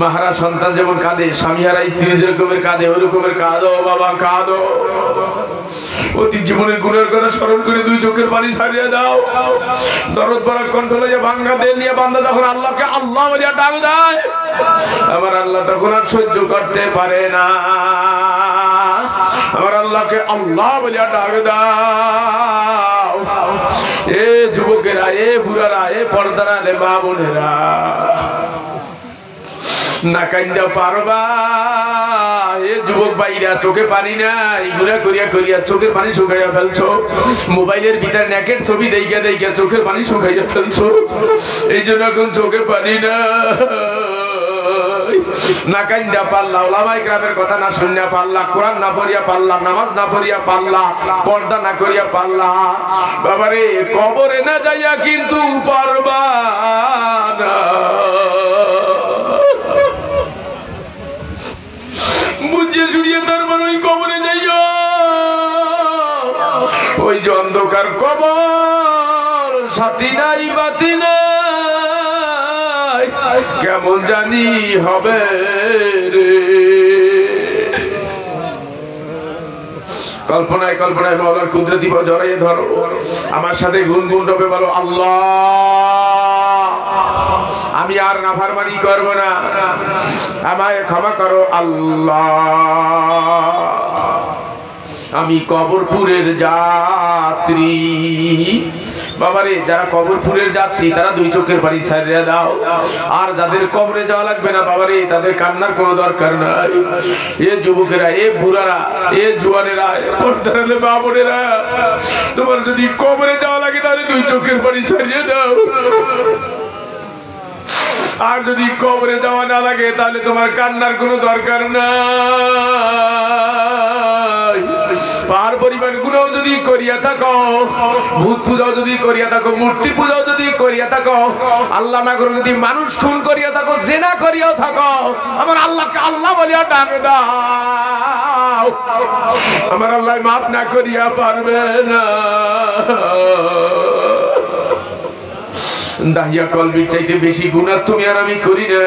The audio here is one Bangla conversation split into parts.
মাহারা সন্তান যেমন কাঁদে, স্বামীহারা স্ত্রী যেরকমের কাঁদে, ওই রকমের কাঁদো বাবা, কাঁদো। অতি জীবনের গুণের কথা স্মরণ করে দুই চোখের পানি ছাড়িয়ে দাও। দরদ ভরা কণ্ঠ লইয়া ভাঙ্গা দেহ নিয়ে বান্দা যখন আল্লাহকে আল্লাহ বলিয়া ডাক দেয়, আমার আল্লাহ তখন আর সহ্য করতে পারে না। আমার আল্লাহকে আল্লাহ বলিয়া ডাক দাও। এ যুবকেরা, এ বুড়ারা, এ পর্দারা, রে মা বোনেরা, না কান্দা পারবা। এ যুবক ভাইরা, চোখে পানি নাই, গুণা করিয়া করিয়া চোখের পানি শুকাইয়া ফেলছো। মোবাইলের ভিতরে নেকের ছবি দেখিয়া দেখিয়া চোখের পানি শুকাইয়া ফেলছো। এই জন্য এখন চোখে পানি না। না কান্দা পারলা, ওলামায়ে কেরামের কথা না শুনিয়া পারলা, কোরআন না পড়িয়া পারলা, নামাজ না পড়িয়া পারলা, পর্দা না করিয়া পারলা, বাবারে কবরে না যাইয়া কিন্তু পারবা না। বুঝিয়ে শুনিয়ে তারপর ওই কবরে যাইয়া, ওই যে অন্ধকার কবর, সাথী নাই বাতি নাই, কেমন জানি হবে রে। কল্পনায় কল্পনায় মাওলার কুদরতি জড়াইয়ে ধরো। আমার সাথে গুনগুন রবে বলো, আল্লাহ আমি আর নাফরমানি করব না, আমায় ক্ষমা করো আল্লাহ। আমি কবরপুরের যাত্রী। বাবারে, যারা কবরপুরের যাত্রী তারা দুই চোখের পানি ছাড়িয়ে দাও। আর যাদের কবরে যাওয়া লাগবে না বাবারে, তাদের কান্নার কোনো দরকার নাই। এ যুবকেরা, এ বুড়ারা, এ জোয়ানেরা, এ পর্দারা, মা বোনেরা, তোমার যদি কবরে যাওয়া লাগে তাহলে দুই চোখের পানি ছাড়িয়ে দাও। আর যদি কবরে যাওয়া না লাগে তাহলে তোমার কান্নার কোনো দরকার নাই। পাহাড় পরিমাণ গুণাও যদি করিয়া থাকো, ভূত পূজাও যদি করিয়া থাকো, মূর্তি পূজাও যদি করিয়া থাকো, আল্লাহ না করে যদি মানুষ খুন করিয়া থাকো, জেনা করিয়াও থাকো, আমার আল্লাহকে আল্লাহ বলিয়া ডাক দাও। আমার আল্লাহ মাফ না করিয়া পারবে না। দাহিয়া কলবির চাইতে বেশি গুনাহ তুমি আর আমি করি না।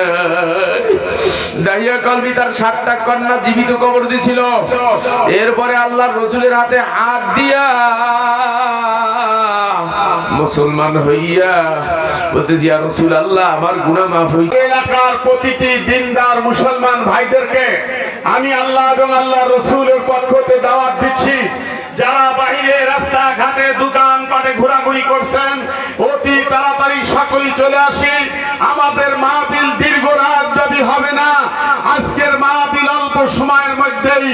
দাহিয়া কলবি তার 7টা কন্যা জীবিত কবর দিয়েছিল। এরপরে আল্লাহর রাসূলের হাতে হাত দিয়া মুসলমান হইয়া বলতেছি, ইয়া রাসূলুল্লাহ আমার গুনাহ মাফ হইছে। এলাকার প্রতিটি দিনদার মুসলমান ভাইদেরকে আমি আল্লাহ এবং আল্লাহর রাসূলের পক্ষ থেকে দাওয়াত দিচ্ছি, যারা বাইরে রাস্তাঘাটে দোকানপাটে ঘোরাঘুরি করছেন, অতি তাড়াতাড়ি সকলেই চলে আসি। আমাদের মাহফিল দীর্ঘ রাত ব্যাপী হবে না। আজকের মাহফিল অল্প সময়ের মধ্যেই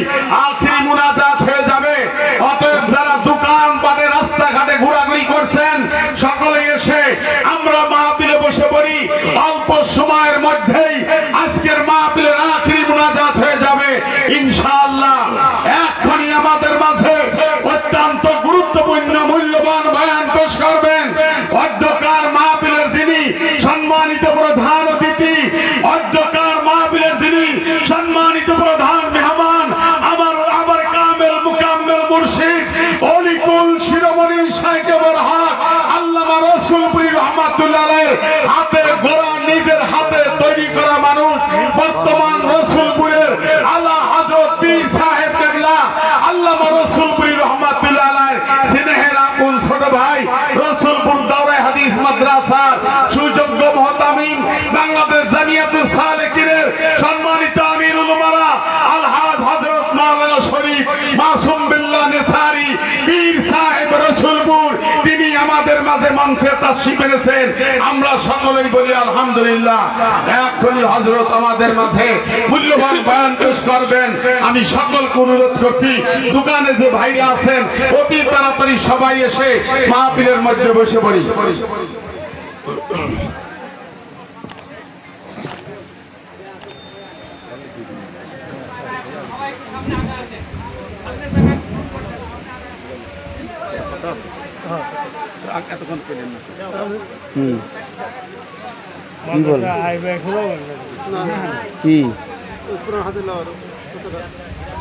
আখিরি মুনাজাত হয়ে যাবে। অতএব যারা দোকানপাটে রাস্তাঘাটে ঘোরাঘুরি করছেন, সকলে এসে আমরা মাহফিলে বসে পড়ি। অল্প সময়ের মধ্যেই আজকের মাহফিলের আখিরি মুনাজাত হয়ে যাবে ইনশাআল্লাহ। এখনই আমাদের মাঝে অত্যন্ত গুরুত্বপূর্ণ মূল্যবান বয়ান পেশ করবেন অধ্যকার মাহফিলের যিনি সম্মানিত প্রধান অতিথি, অধ্যকার মাহফিলের যিনি সম্মানিত প্রধান মেহমান, আমার কামেল মুকাম্মেল মুর্শিদ অলিকুল শিরোমণি শাইখ বরহাক আল্লামা রসুলপুরি রহমাতুল্লাহ আলাইহির হাতে গড়া, নিজের হাতে তৈরি করা মানুষ, বর্তমান রসুলপুরের আলা হযরত পীর সাহেব কেবলা আল্লামা রসুলপুরি রহমাতুল্লাহ আলাইহির স্নেহের আপন ছোট ভাই, রসুলপুর দাওরায়ে হাদিস মাদ্রাসার সুযোগ্য মুহতামিম, বাংলাদেশ জামিয়াতুস সালেকিনের সম্মানিত আমিরুল উমারা আলহাজ হযরত মাওলানা শরীফ মাসুম বিল্লাহ নেসারি পীর সাহেব রসুলপুর, তিনি আমাদের মাঝে মঞ্চে তাশরীফ এনেছেন। আমরা সকলেই বলি আলহামদুলিল্লাহ। এখনই হযরত আমাদের মাঝে মূল্যবান বয়ান পেশ করবেন। আমি সকলকে অনুরোধ করছি, দোকানে যে ভাইরা আছেন অতি তাড়াতাড়ি সবাই এসে মাহফিলের মধ্যে বসে পড়ি।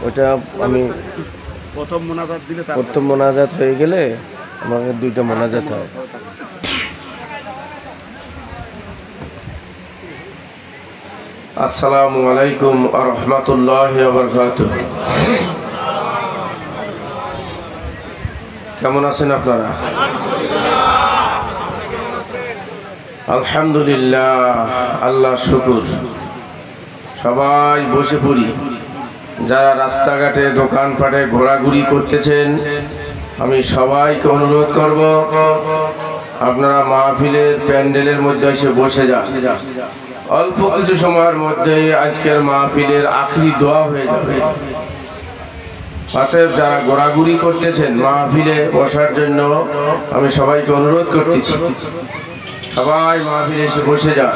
ওটা আমি প্রথম মোনাজাত হয়ে গেলে আমাকে 2টা মোনাজাত হয়। আসসালামু আলাইকুম ওয়া রাহমাতুল্লাহি ওয়া বারাকাতুহু। কেমন আছেন আপনারা? আলহামদুলিল্লাহ, আল্লাহ শুকুর। সবাই বসে পড়ি। যারা রাস্তাঘাটে দোকানপাটে ঘোরাঘুরি করতেছেন, আমি সবাইকে অনুরোধ করব আপনারা মাহফিলের প্যান্ডেলের মধ্যে এসে বসে যান। অল্প কিছু সময়ের মধ্যেই আজকের মাহফিলের আখরি দোয়া হয়ে যাবে। অতএব যারা ঘোরাঘুরি করতেছেন মাহফিলে বসার জন্য আমি সবাইকে অনুরোধ করতেছি, সবাই মাহফিলে এসে বসে যান।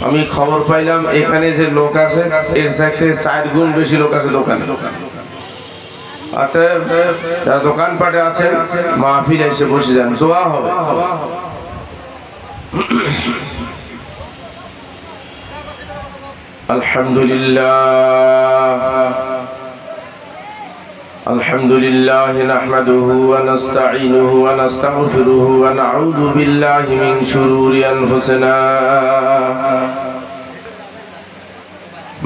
আমি খবর পাইলাম এখানে যে লোক আছে এর চাইতে 4 গুণ বেশি লোক আছে দোকানে। অতএব যারা দোকানপাটে আছে মাহফিলে এসে বসে যান, দোয়া হবে। আলহামদুলিল্লাহ নাহমাদুহু ওয়া নাস্তাঈনুহু ওয়া নাস্তাগফিরুহু ওয়া নাউযু বিল্লাহি মিন শুরুরি আনফুসিনা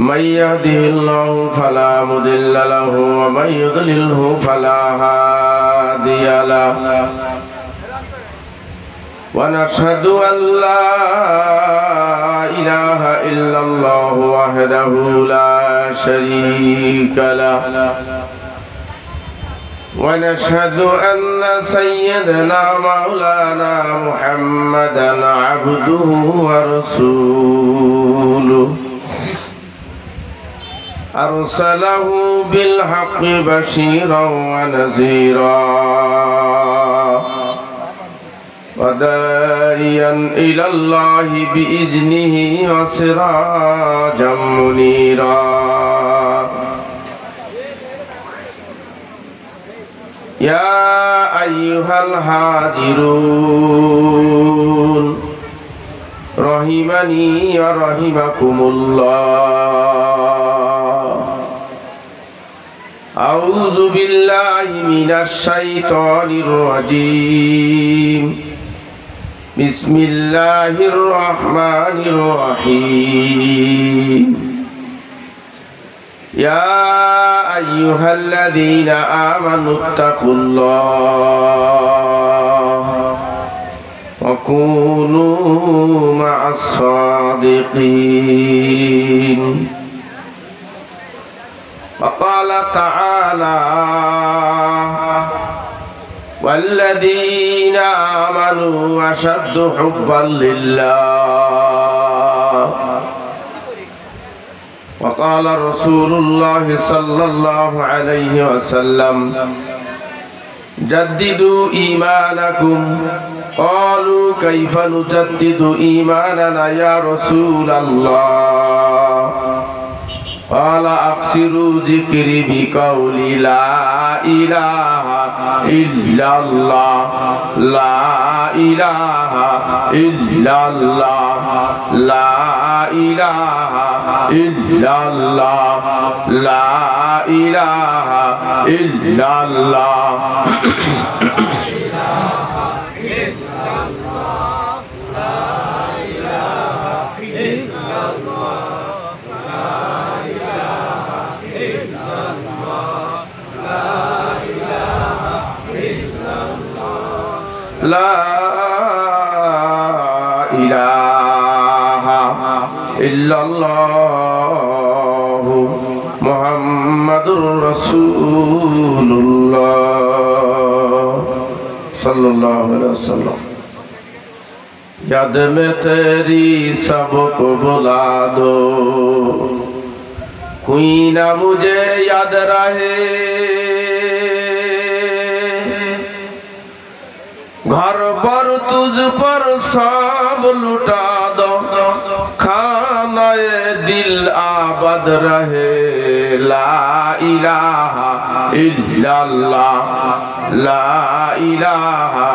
মান ইয়াহদিহিল্লাহু ফালা মুদিল্লা লাহু ওয়া মান ইউদ্লিলহু ফালা হাদিয়া লাহু ওয়া নাশহাদু আন লা ইলাহা ইল্লাল্লাহু ওয়াহদাহু লা শারীকা লাহু ونشهد أن سيدنا مولانا محمدا عبده ورسوله أرسله بالحق بشيرا ونذيرا وداعيا إلى الله بإذنه وسراجا منيرا يا أيها الحاضرون رحمني ورحمكم الله أعوذ بالله من الشيطان الرجيم بسم الله الرحمن الرحيم يا أيها الذين آمنوا اتقوا الله وكونوا مع الصادقين وقال تعالى والذين آمنوا أشد حبا لله وقال رسول الله صلى الله عليه وسلم جددوا إيمانكم قالوا كيف نجدد إيماننا يا رسول الله قال أكثروا ذكري بقول لا إله إلا الله لا إله إلا الله لا إله إلا الله لا إله إلا الله لا إله إلا الله محمد رسول الله صلى الله عليه وسلم याद में तेरी सबको बुला दो कोई ना मुझे याद रहे घर पर तुझ पर सब लुटा दो खानाए दिल आबाद रहे ला इलाहा इल्लल्लाह ला इलाहा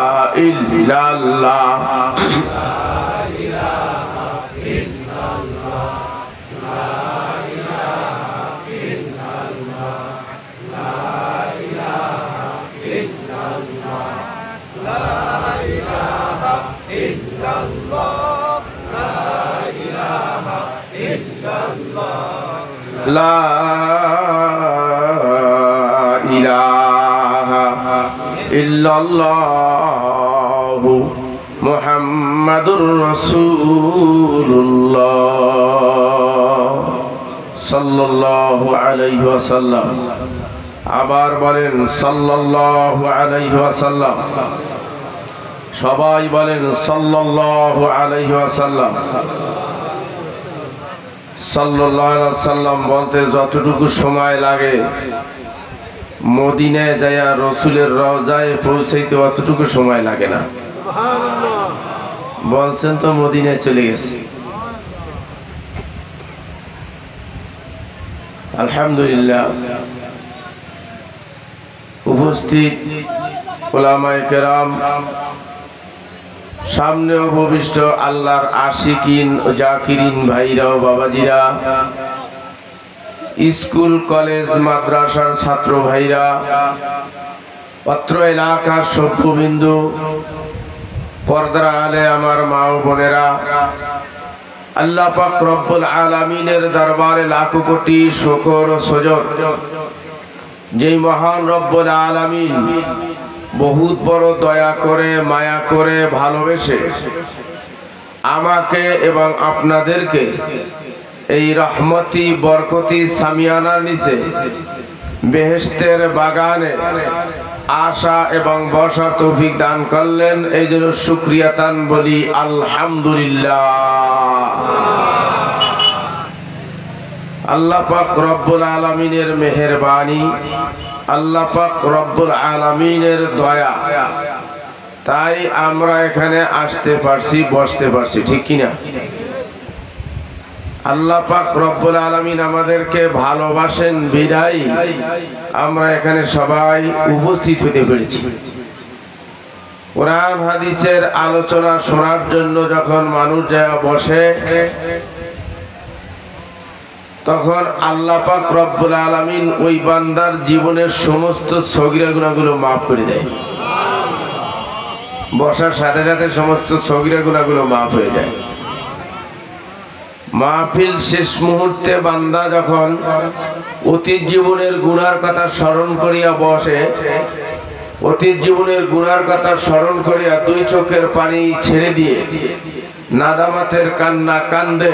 इल्लल्लाह illallah, la ilaha illallah. লা ইলাহা ইল্লাল্লাহু মুহাম্মাদুর রাসূলুল্লাহ সাল্লাল্লাহু আলাইহি ওয়াসাল্লাম। আবার বলেন সাল্লাল্লাহু আলাইহি ওয়াসাল্লাম। সবাই বলেন সাল্লাল্লাহু আলাইহি ওয়াসাল্লাম। সাল্লাল্লাহু আলাইহি ওয়াসাল্লাম বলতে যতটুকু সময় লাগে মদিনায় যায়া রাসূলের রওজায় পৌঁছাইতে অতটুকু সময় লাগে না। বলছেন তো মদিনায় চলে গেছে। আলহামদুলিল্লাহ। উপস্থিত উলামায়ে কেরাম, সামনে উপবিষ্ট আল্লাহর আশিকিন ও জাকিরিন ভাইরা ও বাবাজিরা, স্কুল কলেজ মাদ্রাসার ছাত্র ভাইরা, অত্র এলাকার সভ্যবিন্দু, পর্দার আলে আমার মা ও বোনেরা, আল্লাহ পাক রব্বুল আলামিনের দরবারে লাখো কোটি শুকর ও সুজুদ। যেই মহান রব্বুল আলামিন বহুত বড় দয়া করে, মায়া করে, ভালোবেসে আমাকে এবং আপনাদেরকে এই রহমতি বরকতি সামিয়ানার নিচে বেহেশতের বাগানে আশা এবং বসার তৌফিক দান করলেন। এই জন্য শুকরিয়া তান বলি আলহামদুলিল্লাহ। আল্লাহ পাক রব্বুল আলামিনের মেহেরবানি, আল্লাহ পাক রব্বুল আলামিনের দয়া, তাই আমরা এখানে আসতে পারছি, বসতে পারছি, ঠিক কিনা? আল্লাহ পাক রব্বুল আলামিন আমাদেরকে ভালোবাসেন বিধায় আমরা এখানে সবাই উপস্থিত হতে পেরেছি। কোরআন হাদিসের আলোচনা শোনার জন্য যখন মানুষ যায় বসে, তখন আল্লাহ পাক রব্বুল আলামিন ওই বান্দার জীবনের সমস্ত সগীরা গুনাহগুলো মাফ করে দেয়। বসার সাথে সাথে সমস্ত সগীরা গুনাহগুলো মাফ হয়ে যায়। মাহফিল শেষ মুহূর্তে বান্দা যখন অতীত জীবনের গুনার কথা স্মরণ করিয়া বসে, অতীত জীবনের গুনার কথা স্মরণ করিয়া দুই চোখের পানি ছেড়ে দিয়ে নাদামাতের কান্না কান্দে,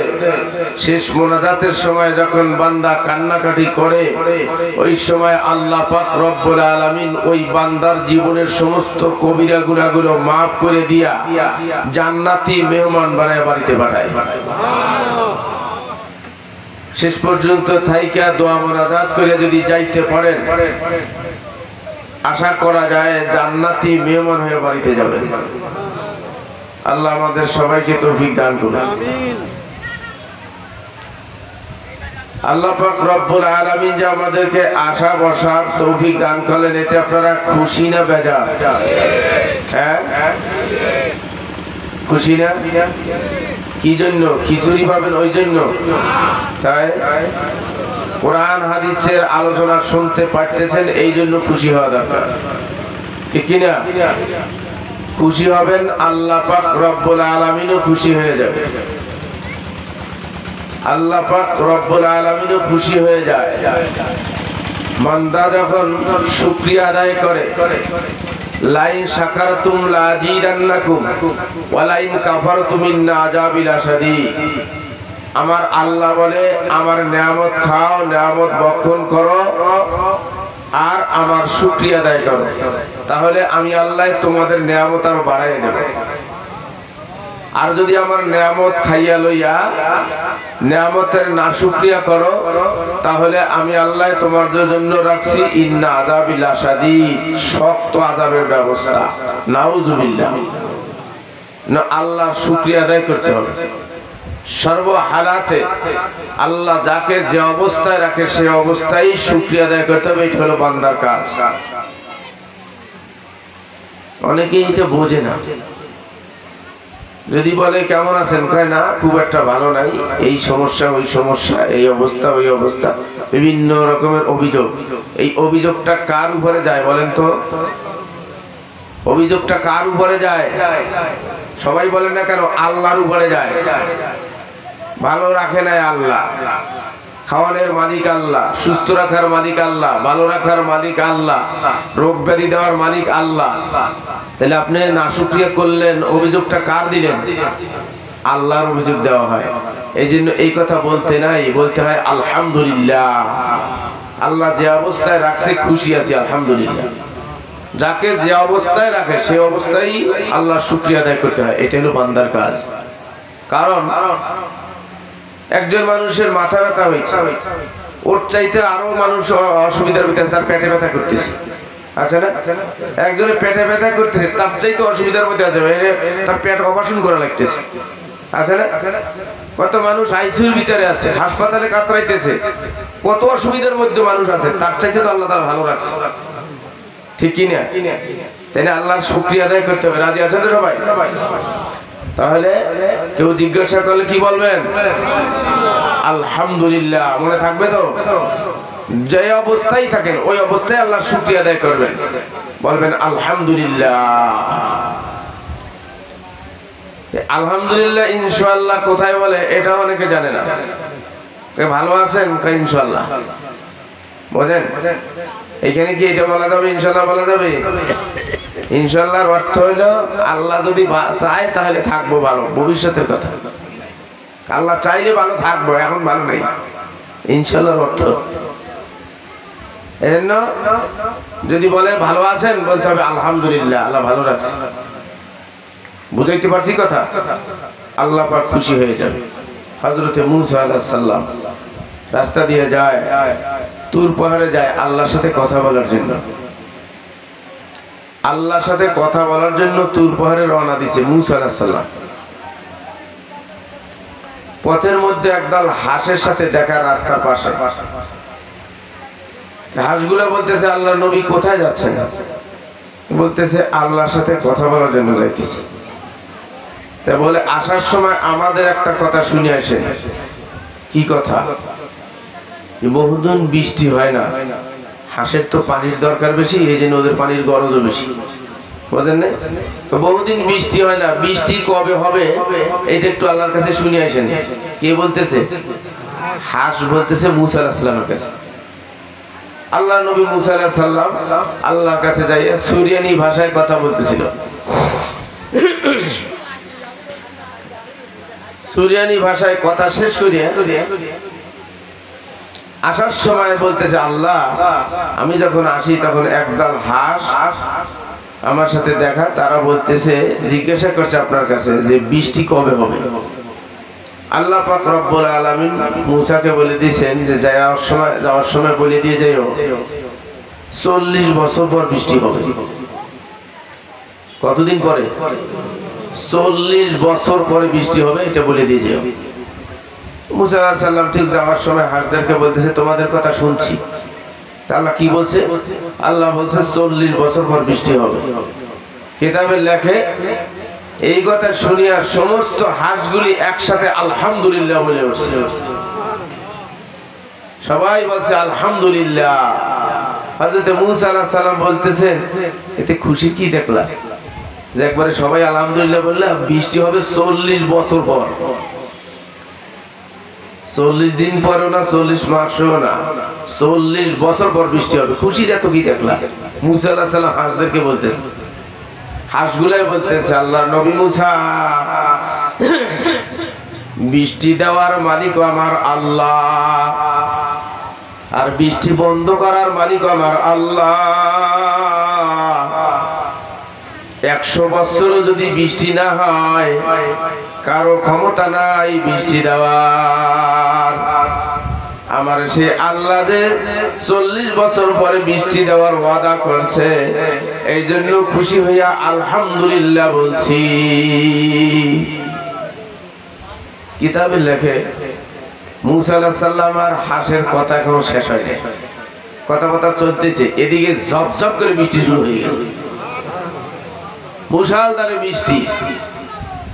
শেষ মোনাজাতের সময় যখন বান্দা কান্নাকাটি করে, ওই সময় আল্লাহ পাক রব্বুল আলামিন ওই বান্দার জীবনের সমস্ত কবিরা গুনাহগুলো মাফ করে দিয়া জান্নাতি মেহমান বানায় বাড়িতে পাঠায়। শেষ পর্যন্ত থাইকা দোয়া মোনাজাত করে যদি যাইতে পারেন, আশা করা যায় জান্নাতি মেহমান হয়ে বাড়িতে যাবেন। আল্লাহ আমাদের সবাইকে তৌফিক দান করুন। আল্লাহ পাক রব্বুল আলামিন যে আমাদেরকে আশা বসার তৌফিক দান করলেন, এতে আপনারা খুশি না বেজার? হ্যাঁ, খুশি না? কি জন্য? খিচুড়ি পাবেন ওই জন্য? তাই কোরআন হাদিসের আলোচনা শুনতে পারতেছেন, এই জন্য খুশি হওয়া দরকার, ঠিক কিনা? খুশি হবেন, আল্লাহ পাক রব্বুল আলামিনও খুশি হয়ে যাবে। আল্লাহ পাক রব্বুল আলামিনও খুশি হয়ে যায়। বান্দা যখন শুকরিয়া আদায় করে, লাইন শাকারতুম লাযিদান্নাকুম ওয়া লাইন কাফারতুম ইন্না আযাবি লাশাদীদ। আমার আল্লাহ বলে, আমার নিয়ামত খাও, নিয়ামত ভক্ষণ করো, আর আমার শুকরিয়া আদায় করো, তাহলে আমি আল্লাহ তোমাদের নিয়ামত আরো বাড়াইয়া দেব। আর যদি আমার নিয়ামত খাইয়া লইয়া নিয়ামতের না শুকরিয়া করো, তাহলে আমি আল্লাহ তোমাদের জন্য রাখছি ইন্না আযাবি লাশাদীদ, শক্ত আযাবের ব্যবস্থা। নাউযুবিল্লাহ। না, আল্লাহর শুকরিয়া আদায় করতে হবে সর্ব হালাতে। আল্লাহ যাকে যে অবস্থায় রাখে সেই অবস্থায় শুকরিয়া আদায় করতে হবে। এটা হলো বান্দার কাজ। অনেকেই এটা বোঝে না। যদি বলে কেমন আছেন, কয় না খুব একটা ভালো নাই, এই সমস্যা ওই সমস্যা, এই অবস্থা ওই অবস্থা, বিভিন্ন রকমের অভিযোগ। এই অভিযোগটা কার উপরে যায় বলেন তো? অভিযোগটা কার উপরে যায়? সবাই বলেন না কেন? আল্লাহর উপরে যায়। ভালো রাখে নাই আল্লাহ, খাওয়ানোর মালিক আল্লাহ, সুস্থ রাখার মালিক আল্লাহ, ভালো রাখার মালিক আল্লাহ, রোগ ব্যাধি দেওয়ার মালিক আল্লাহ, তাহলে আপনি নাশুকরিয়া করলেন, অভিযোগটা কার দিলেন? আল্লাহর অভিযোগ দেওয়া হয়। এই জন্য এই কথা বলতে নাই, বলতে হয় আলহামদুলিল্লাহ। আল্লাহ যে অবস্থায় রাখছে খুশি আছি আলহামদুলিল্লাহ। যাকে যে অবস্থায় রাখে সে অবস্থায় আল্লাহর শুকরিয়া আদায় করতে হয়, এটা হলো বান্দার কাজ। কারণ একজন মানুষের মাথা ব্যথা হয়েছে, ওর চাইতে আরো মানুষ অসুবিধার ভিতরে, তার পেটে ব্যথা করতেছে, আচ্ছা না? একজনের পেটে ব্যথা করতেছে, তার চাইতে অসুবিধার মধ্যে আছে, তার পেট অপারেশন করা লাগতেছে, আচ্ছা না? কত মানুষ আইসিইউর ভিতরে আছে, হাসপাতালে কাতরাইতেছে, কত অসুবিধার মধ্যে মানুষ আছে, তার চাইতে তো আল্লাহ তাআলা ভালো রাখছে, ঠিক কি না? তাই না? আল্লাহর শুকরিয়া আদায় করতে হবে। রাজি আছেন তো সবাই? তাহলে কেউ জিজ্ঞাসা করলে কি বলবেন? আলহামদুলিল্লাহ। মনে থাকবে তো? যে অবস্থায় থাকেন ওই অবস্থায় আল্লাহর শুকরিয়া আদায় করবেন, বলবেন আলহামদুলিল্লাহ। আলহামদুলিল্লাহ ইনশাআল্লাহ কোথায় বলে এটা অনেকে জানে না। ভালো আছেন? ইনশাআল্লাহ বলেন। এখানে কি এটা বলা যাবে? ইনশাআল্লাহ বলা যাবে? ইনশাআল্লাহর অর্থ হলো আল্লাহ যদি চায় তাহলে থাকবো ভালো, ভবিষ্যতের কথা। আল্লাহ চাইলে ভালো থাকবো, এখন ভালো নেই, ইনশাআল্লাহর অর্থ। এজন্য যদি বলে ভালো আছেন, বলতে হবে আলহামদুলিল্লাহ, আল্লাহ ভালো রাখছে। বুঝাইতে পারছি কথা? আল্লাহ পাক খুশি হয়ে যাবে। হযরতে মূসা আলাইহিস সালাম রাস্তা দিয়ে যায়, তুর পাহাড়ে যায় আল্লাহর সাথে কথা বলার জন্য। আল্লাহর সাথে কথা বলার জন্য তুর পাহাড়ে রওনা দিয়েছে মূসা আলাইহিস সালাম। পথের মধ্যে একদল হাঁসের সাথে দেখা রাস্তার পাশে। হাঁসগুলো বলতেছে আল্লাহর নবী কোথায় যাচ্ছেন? বলতেছে আল্লাহর সাথে কথা বলার জন্য যাইতেছে। তা বলে আসার সময় আমাদের একটা কথা শুনে আসেন। কি কথা? বহুদিন বৃষ্টি হয় না, হাঁসের তো পানির দরকার বেশি, এই জন্য ওদের পানির গরজও বেশি, বুঝলেন না? তো বহুদিন বৃষ্টি হয় না, বৃষ্টি কবে হবে এটা একটু আল্লাহর কাছে শুনে আসেন। কে বলতেছে? হাঁস বলতেছে মূসা আলাইহিস সালামের কাছে। আল্লাহ নবী মূসা আলাইহিস সালাম আল্লাহর কাছে যাইয়া সুরিয়ানি ভাষায় কথা বলতেছিল। সুরিয়ানি ভাষায় কথা শেষ করিয়া আসার সময় বলতেছে আল্লাহ আমি যখন আসি তখন একদল হাঁস আমার সাথে দেখা, তারা বলতেছে জিজ্ঞাসা করছে আপনার কাছে যে বৃষ্টি কবে হবে। আল্লাহ পাক রব্বুল আলামিন মূসাকে বলে দিয়েছেন যে যাওয়ার সময় বলে দিয়ে যাইও 40 বছর পর বৃষ্টি হবে। কতদিন পরে? 40 বছর পরে বৃষ্টি হবে, এটা বলে দিয়ে যাও। মূসা আলাইহিস সালাম ঠিক যাওয়ার সময় হাঁসদেরকে বলতেছে তোমাদের কথা শুনছি। তা আল্লাহ কি বলছে? আল্লাহ বলছে 40 বছর পর বৃষ্টি হবে। কিতাবে লেখে এই কথা শুনিয়া সমস্ত হাঁসগুলি একসাথে আলহামদুলিল্লাহ বলে উঠছে। সবাই বলছে আলহামদুলিল্লাহ। হযরত মূসা আলাইহিস সালাম বলতেছেন এতে খুশি কি দেখলা যে একবারে সবাই আলহামদুলিল্লাহ বললে বৃষ্টি হবে 40 বছর পর। 40 দিন পরও না, 40 মাসও না, 40 বছর পর বৃষ্টি হবে। খুশির এত কি দেখলা? মূসা আলাইহিস সালাম হাঁসদেরকে বলতেছে, হাঁসগুলাই বলতেছে আল্লাহর নবী মূসা বৃষ্টি দেওয়ার মালিক আমার আল্লাহ, আর বৃষ্টি বন্ধ করার মালিক আমার আল্লাহ। 100 বছরও যদি বৃষ্টি না হয় কারো ক্ষমতা নাই বৃষ্টি দেওয়ার। আমার সে আল্লাহ যে 40 বছর পরে বৃষ্টি দেওয়ার ওয়াদা করছে, এই জন্য খুশি হইয়া আলহামদুলিল্লাহ বলছি। কিতাবে লেখে মূসা আলাইহিস সালাম আর হাঁসের কথা এখনো শেষ হয়নি, কথা চলতেছে। এদিকে ঝপঝপ করে বৃষ্টি শুরু হয়ে গেছে, মুষলধারে বৃষ্টি।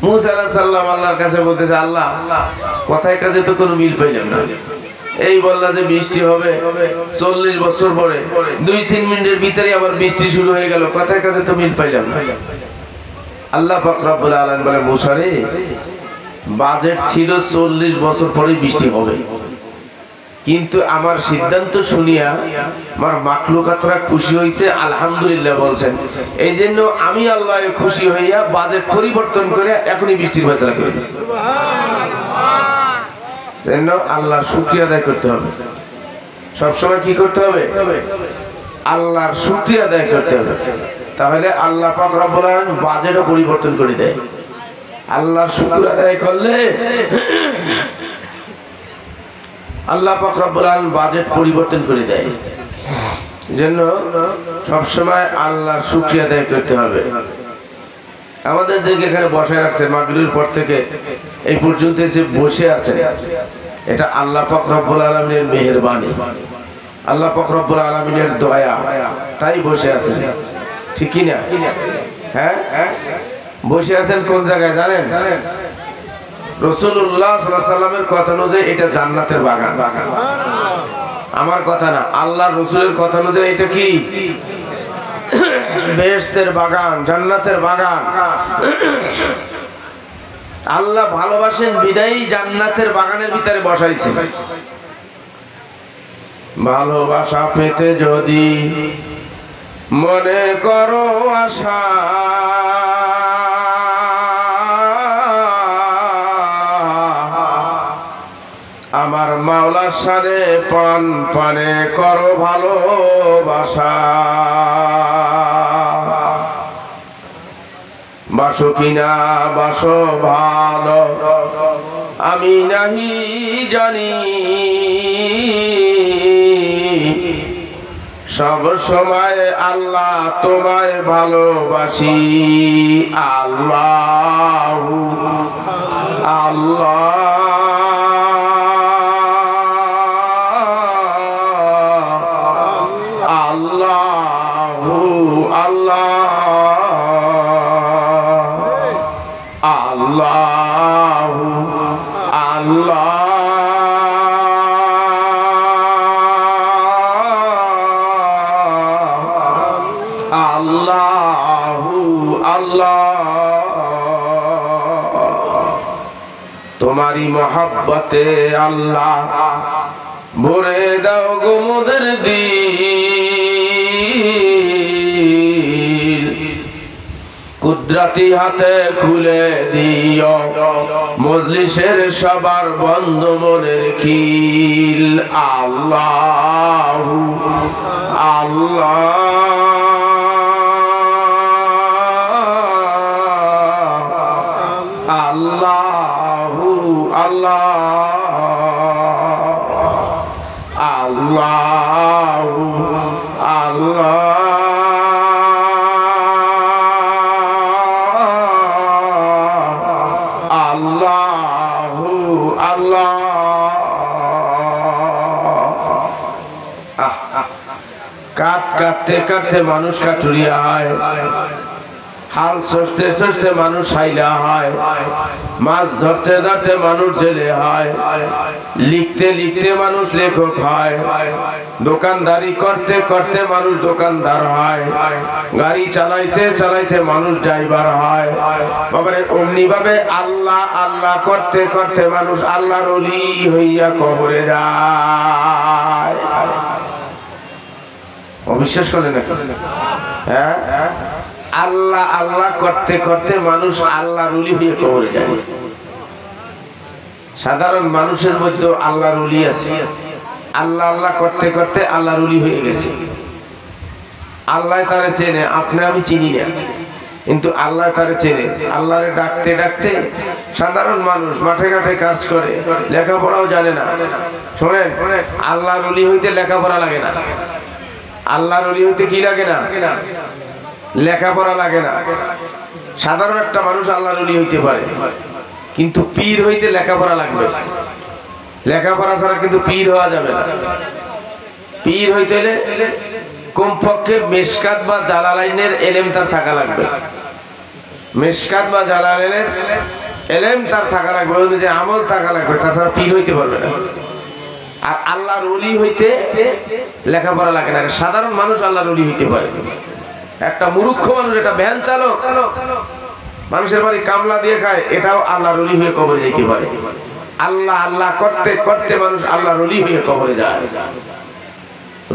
মূসা আলাইহিস সালাম আল্লাহর কাছে বলতেছে আল্লাহ কথায় কাজে তো কোনো মিল পাইলাম না। এই বললা যে বৃষ্টি হবে 40 বছর পরে, 2-3 মিনিটের ভিতরে আবার বৃষ্টি শুরু হয়ে গেল, কথায় কাজে তো মিল পাইলাম না। আল্লাহ পাক রব্বুল আলামিন বলে মূসা রে বাজেট ছিল 40 বছর পরে বৃষ্টি হবে, কিন্তু আমার সিদ্ধান্ত শুনিয়া আমার মাখলুকাতরা খুশি হয়েছে, আলহামদুলিল্লাহ বলছেন। এই জন্য আমি আল্লাহ খুশি হইয়া বাজেট পরিবর্তন করে এখনই বৃষ্টির ফয়সালা করে দিচ্ছি। জন্য আল্লাহর শুকরিয়া আদায় করতে হবে। সবসময় কি করতে হবে? আল্লাহর শুকরিয়া আদায় করতে হবে। তাহলে আল্লাহ পাক রব্বুল আলামিন বাজেটও পরিবর্তন করে দেয়। আল্লাহর শুকর আদায় করলে আল্লাহ পাক রব্বুল আলামিন বাজেট পরিবর্তন করে দেয়। জন্য সবসময় আল্লাহর শুকরিয়া আদায় করতে হবে। আমাদের যে এখানে বসায় রাখছেন মাগরিবের পর থেকে এই পর্যন্ত যে বসে আছেন, এটা আল্লাহ পাক রব্বুল আলামিনের মেহেরবানি, আল্লাহ পাক রব্বুল আলামিনের দয়া, তাই বসে আছেন, ঠিক কি না? হ্যাঁ, বসে আছেন কোন জায়গায় জানেন? রাসূলুল্লাহ সাল্লাল্লাহু আলাইহি ওয়াসাল্লামের কথা অনুযায়ী এটা জান্নাতের বাগান। আমার কথা না, আল্লাহর রাসূলের কথা অনুযায়ী এটা কি? বেহেশতের বাগান, জান্নাতের বাগান। আল্লাহ ভালোবাসেন বিদায়ী জান্নাতের বাগানের ভিতরে বসাইছে। ভালোবাসা পেতে যদি মনে করো আশা, আমার মাওলার শানে পান পানে করো ভালোবাসা। বাসো কিনা বাসো ভালো আমি নাহি জানি, সব সময় আল্লাহ তোমায় ভালোবাসি। আল্লাহ আল্লাহ আল্লাহু আল্লাহ আল্লাহু আল্লাহ আল্লাহু আল্লাহ। তোমারই মহব্বতে আল্লাহ ভরে দাও গো মোদের দিল, কুদরতি হাতে খুলে দিও মজলিসের সবার বন্ধ মনের খিল। আল্লাহু আল্লাহ আল্লাহু আল্লাহ আল্লাহু আল্লাহ আল্লাহু আল্লাহ। কাটতে কাটতে মানুষ কাটুরিয়া হয়, হাল সস্তে সস্তে মানুষ হাইলা হয়, মাছ ধরতে ধরতে মানুষ জেলে হয়, লিখতে লিখতে মানুষ লেখক হয়, দোকানদারি করতে করতে মানুষ দোকানদার হয়, গাড়ি চালাইতে চালাইতে মানুষ ড্রাইভার হয়। বাবারে অমনি ভাবে আল্লাহ আল্লাহ করতে করতে মানুষ আল্লাহর ওলি হইয়া কবরে যায়। অবিশ্বাস করে নাকি? হ্যাঁ, আল্লাহ আল্লাহ করতে করতে মানুষ আল্লাহর ওলি হয়ে কবরে যায়। সাধারণ মানুষের মধ্যে আল্লাহর ওলি আছে, আল্লাহ আল্লাহ করতে করতে আল্লাহর ওলি হয়ে গেছে। আল্লাহ তারে চেনে, আপনি আমি চিনি না, কিন্তু আল্লাহ তারে চেনে। আল্লাহরে ডাকতে ডাকতে সাধারণ মানুষ মাঠে ঘাটে কাজ করে, লেখাপড়াও জানে না। শোনেন, আল্লাহর ওলি হইতে লেখাপড়া লাগে না। আল্লাহর ওলি হইতে কি লাগে না? লেখাপড়া লাগে না। সাধারণ একটা মানুষ আল্লাহর ওলি হইতে পারে, কিন্তু পীর হইতে লেখাপড়া লাগবে। লেখাপড়া ছাড়া কিন্তু পীর হওয়া যাবে না। পীর হইতে হলে কমপক্ষে মেশকাত বা জালালাইনের এলেম তার থাকা লাগবে। মেশকাত বা জালালাইনের এলেম তার থাকা লাগবে, যে আমল থাকা লাগবে, তাছাড়া পীর হইতে পারবে না। আর আল্লাহর ওলি হইতে লেখাপড়া লাগে না। সাধারণ মানুষ আল্লাহর ওলি হইতে পারে। একটা মূর্খ মানুষ, একটা ভ্যান চালক, মানুষের বাড়ি কামলা দিয়ে খায়, এটাও আল্লাহর ওলি হয়ে কবরে যেতে পারে। আল্লাহ আল্লাহ করতে করতে মানুষ আল্লাহর ওলি হয়ে কবরে যায়।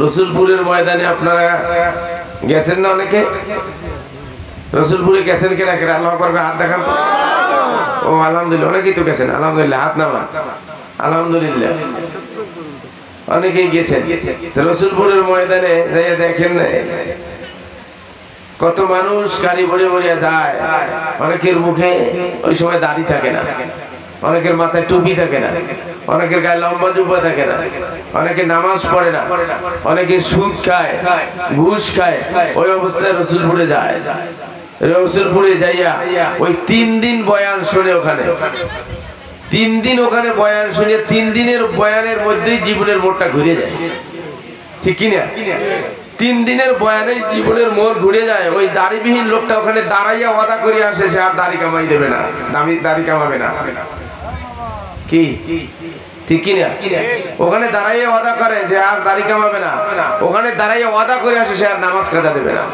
রসুলপুরের ময়দানে আপনারা গেছেন না অনেকে? রসুলপুরে গেছেন কেনা কেনা? আল্লাহ করবে, হাত দেখান তো। ও আলহামদুলিল্লাহ, অনেকেই তো গেছেন। আলহামদুলিল্লাহ, হাত নামান। আলহামদুলিল্লাহ, অনেকেই গেছেন। রসুলপুরের ময়দানে যাইয়া দেখেন কত মানুষ গাড়ি ভরে ভরে যায়। অনেকের মুখে ওই সময় দাড়ি থাকে না, অনেকের মাথায় টুপি থাকে না, অনেকের গায়ে লম্বা জুব্বা থাকে না, অনেকে নামাজ পড়ে না, অনেকে সুদ খায়, ঘুষ খায়। ওই অবস্থায় রসুলপুরে যায়। রসুলপুরে যাইয়া ওই 3 দিন বয়ান শুনে, ওখানে 3 দিন ওখানে বয়ান শুনে 3 দিনের বয়ানের মধ্যেই জীবনের মোড়টা ঘুরে যায়। ঠিক কিনা? 3 দিনের বয়ানে জীবনের মোড় ঘুরে যায়। ওই দাড়িবিহীন লোকটা ওখানে দাঁড়াইয়া ওয়াদা করে আসে সে আর দাড়ি কামাই দেবে না, দাড়ি কামাবে না। কি ঠিক কিনা? ওখানে দাঁড়াইয়া ওয়াদা করে যে আর দাড়ি কামাবে না। ওখানে দাঁড়াইয়া ওয়াদা করে আসে সে আর নামাজ কাজা দেবে না।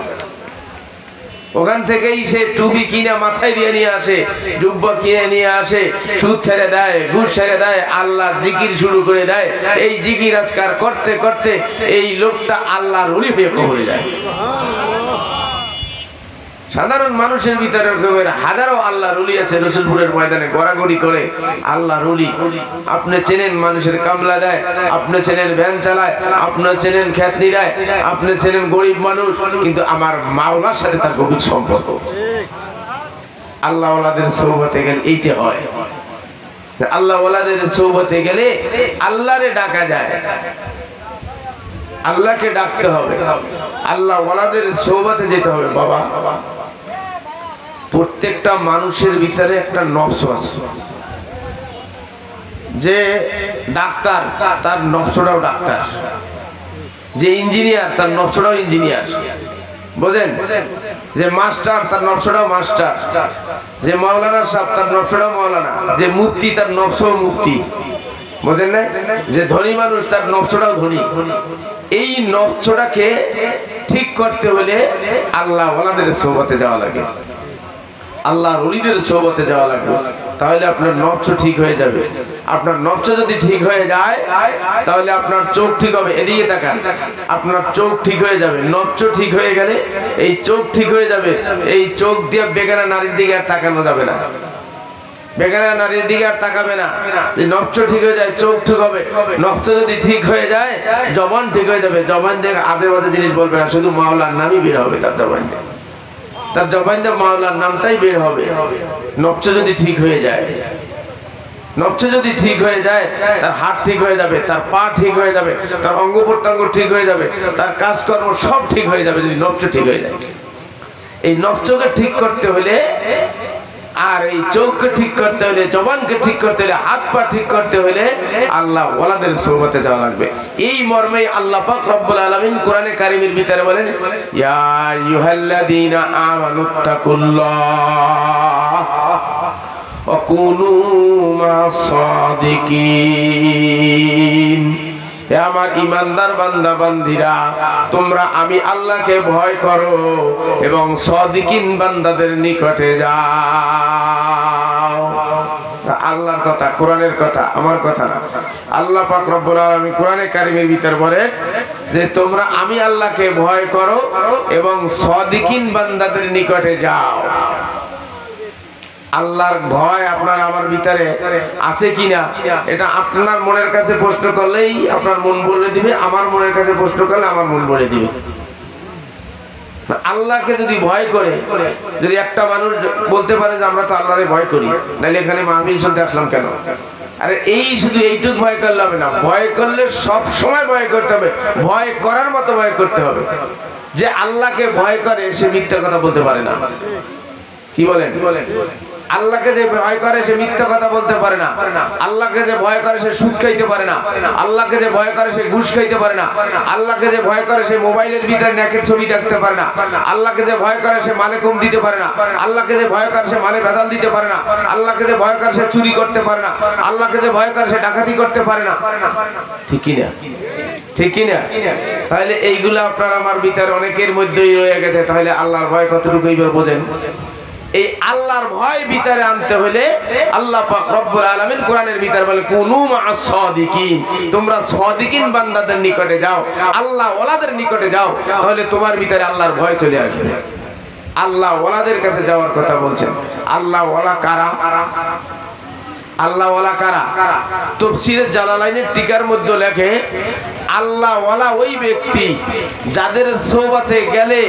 ওখান থেকেই সে টুপি কিনে মাথায় দিয়ে নিয়ে আসে, জুব্বা কিনে নিয়ে আসে, সুদ ছেড়ে দেয়, ঘুষ ছেড়ে দেয়, আল্লাহ জিকির শুরু করে দেয়। এই জিকির আজকার করতে করতে এই লোকটা আল্লাহর ওলি হয়ে কবরে যায়। সাধারণ মানুষের ভিতরে হাজারো আল্লাহর ওলি আছে। রসুলপুরের ময়দানে গড়াগড়ি করে আল্লাহর ওলি। আপনি চেনেন মানুষের কামলা দেয়, আপনি চেনেন ভ্যান চালায়, আপনি চেনেন খেতনি দেয়, আপনি চেনেন গরিব মানুষ, কিন্তু আমার মাওলার সাথে তার গভীর সম্পর্ক। আল্লাহ ওয়ালাদের সোহবতে গেলে এইটা হয়। আল্লাহ ওয়ালাদের সোহবতে গেলে আল্লাহরে ডাকা যায়, আল্লাহকে ডাকতে হবে, আল্লাহ ওয়ালাদের সোহবতে যেতে হবে। বাবা, প্রত্যেকটা মানুষের ভিতরে একটা নফস আছে। যে ডাক্তার তার নফসটাও ডাক্তার, যে ইঞ্জিনিয়ার তার নফসটাও ইঞ্জিনিয়ার, বুঝেন? যে মাস্টার তার নফসটাও মাস্টার, যে মাওলানা সাহেব তার নফসটাও মাওলানা, যে মুফতি তার নফসও মুফতি, বুঝেন না? যে ধনী মানুষ তার নফসটাও ধনী। এই নফসটাকে ঠিক করতে হলে আল্লাহ ওয়ালাদের সোহবতে যাওয়া লাগে, আল্লাহর ওলিদের সোহবতে যাওয়া লাগবে। তাহলে আপনার নফস ঠিক হয়ে যাবে। আপনার নফস যদি ঠিক হয়ে যায় তাহলে আপনার চোখ ঠিক হবে। এদিকে তাকান, আপনার চোখ ঠিক হয়ে যাবে। নফস ঠিক হয়ে গেলে এই চোখ ঠিক হয়ে যাবে। এই চোখ দিয়ে বেগানা নারীর দিকে আর তাকানো যাবে না, বেগানা নারীর দিকে আর তাকাবে না। নফস ঠিক হয়ে যায়, চোখ ঠিক হবে। নফস যদি ঠিক হয়ে যায় জবান ঠিক হয়ে যাবে। জবান দিয়ে আজে বাজে জিনিস বলবে না, শুধু মাওলার নামই বের হবে তার জবান দিয়ে। তার জবান দিয়ে মাওলার নামটাই বের হবে। নফস যদি ঠিক হয়ে যায়, নফস যদি ঠিক হয়ে যায় তার হাত ঠিক হয়ে যাবে, তার পা ঠিক হয়ে যাবে, তার অঙ্গ প্রত্যঙ্গ ঠিক হয়ে যাবে, তার কাজকর্ম সব ঠিক হয়ে যাবে যদি নফস ঠিক হয়ে যায়। এই নফসকে ঠিক করতে হলে, আর এই চোখকে ঠিক করতে হলে, জবানকে ঠিক করতে হলে, হাত পা ঠিক করতে হলে আল্লাহ ওয়ালাদের সোহবতে যাওয়া লাগবে। এই মর্মে আল্লাহ পাক রব্বুল আলামিন কোরআনে কারীমের ভিতরে বলেন, ইয়া আইয়ুহাল্লাযীনা আমানুত্তাকুল্লাহ ওয়া কুনু মা'আস সাদিকিন। হে আমার ইমানদার বান্দা বান্দিরা, তোমরা আমি আল্লাহকে ভয় করো এবং সাদিকিন বান্দাদের নিকটে যাও। আল্লাহর কথা, কোরআনের কথা, আমার কথা না। আল্লাহ পাক রব্বুল আলামিন কোরআনে কারীমের ভিতরে বলেন যে তোমরা আমি আল্লাহকে ভয় করো এবং সাদিকিন বান্দাদের নিকটে যাও। আল্লাহর ভয় আপনার আমার ভিতরে আছে কিনা এটা আপনার মনের কাছে প্রশ্ন করলেই আপনার মন বলে দিবে, আমার মনের কাছে প্রশ্ন করলে আমার মন বলে দিবে। আল্লাহকে যদি ভয় করে, যদি একটা মানুষ বলতে পারে যে আমরা তো আল্লাহরে ভয় করি, নাহলে এখানে মাহফিল শুনতে আসলাম কেন? আরে এই শুধু এইটুকু ভয় করলে হবে না, ভয় করলে সব সময় ভয় করতে হবে, ভয় করার মতো ভয় করতে হবে। যে আল্লাহকে ভয় করে সে মিথ্যা কথা বলতে পারে না। কি বলেন? আল্লাহকে যে ভয় করে সে মিথ্যা কথা বলতে পারে না। আল্লাহকে যে ভয় করে সে সুদ খাইতে পারে না। আল্লাহকে যে ভয় করে সে ঘুষ খাইতে পারে না। আল্লাহকে যে ভয় করে সে মোবাইলের ভিতরে নেকেট ছবি দেখতে পারে না। আল্লাহকে যে ভয় করে সে মালে কম দিতে পারে না। আল্লাহকে যে ভয় করে সে মালে ভেজাল দিতে পারে না। আল্লাহকে যে ভয় করে সে চুরি করতে পারে না। আল্লাহকে যে ভয় করে সে ডাকাতি করতে পারে না। ঠিক কি না? ঠিক কি না? তাহলে এইগুলো আপনার আমার ভিতরে অনেকের মধ্যেই রয়ে গেছে। তাহলে আল্লাহর ভয় কতটুকু এইবার বোঝেন? এই আল্লাহর ভয় ভিতরে আনতে হলে আল্লাহ পাক রব্বুল আলামিন কোরআনের ভিতরে বলে কুনু মা'আস সাদিকিন, তোমরা সাদিকিন বান্দাদের নিকটে যাও, আল্লাহ ওয়ালাদের নিকটে যাও, তাহলে তোমার ভিতরে আল্লাহর ভয় চলে আসবে। আল্লাহ ওয়ালাদের কাছে যাওয়ার কথা বলছেন। আল্লাহ ওয়ালা কারা? আল্লাহ ওয়ালা কারা? তাফসীরে জালালাইনের টিকার মধ্যে লেখে আল্লাহ ওয়ালা ওই ব্যক্তি যাদের সোহবতে গেলে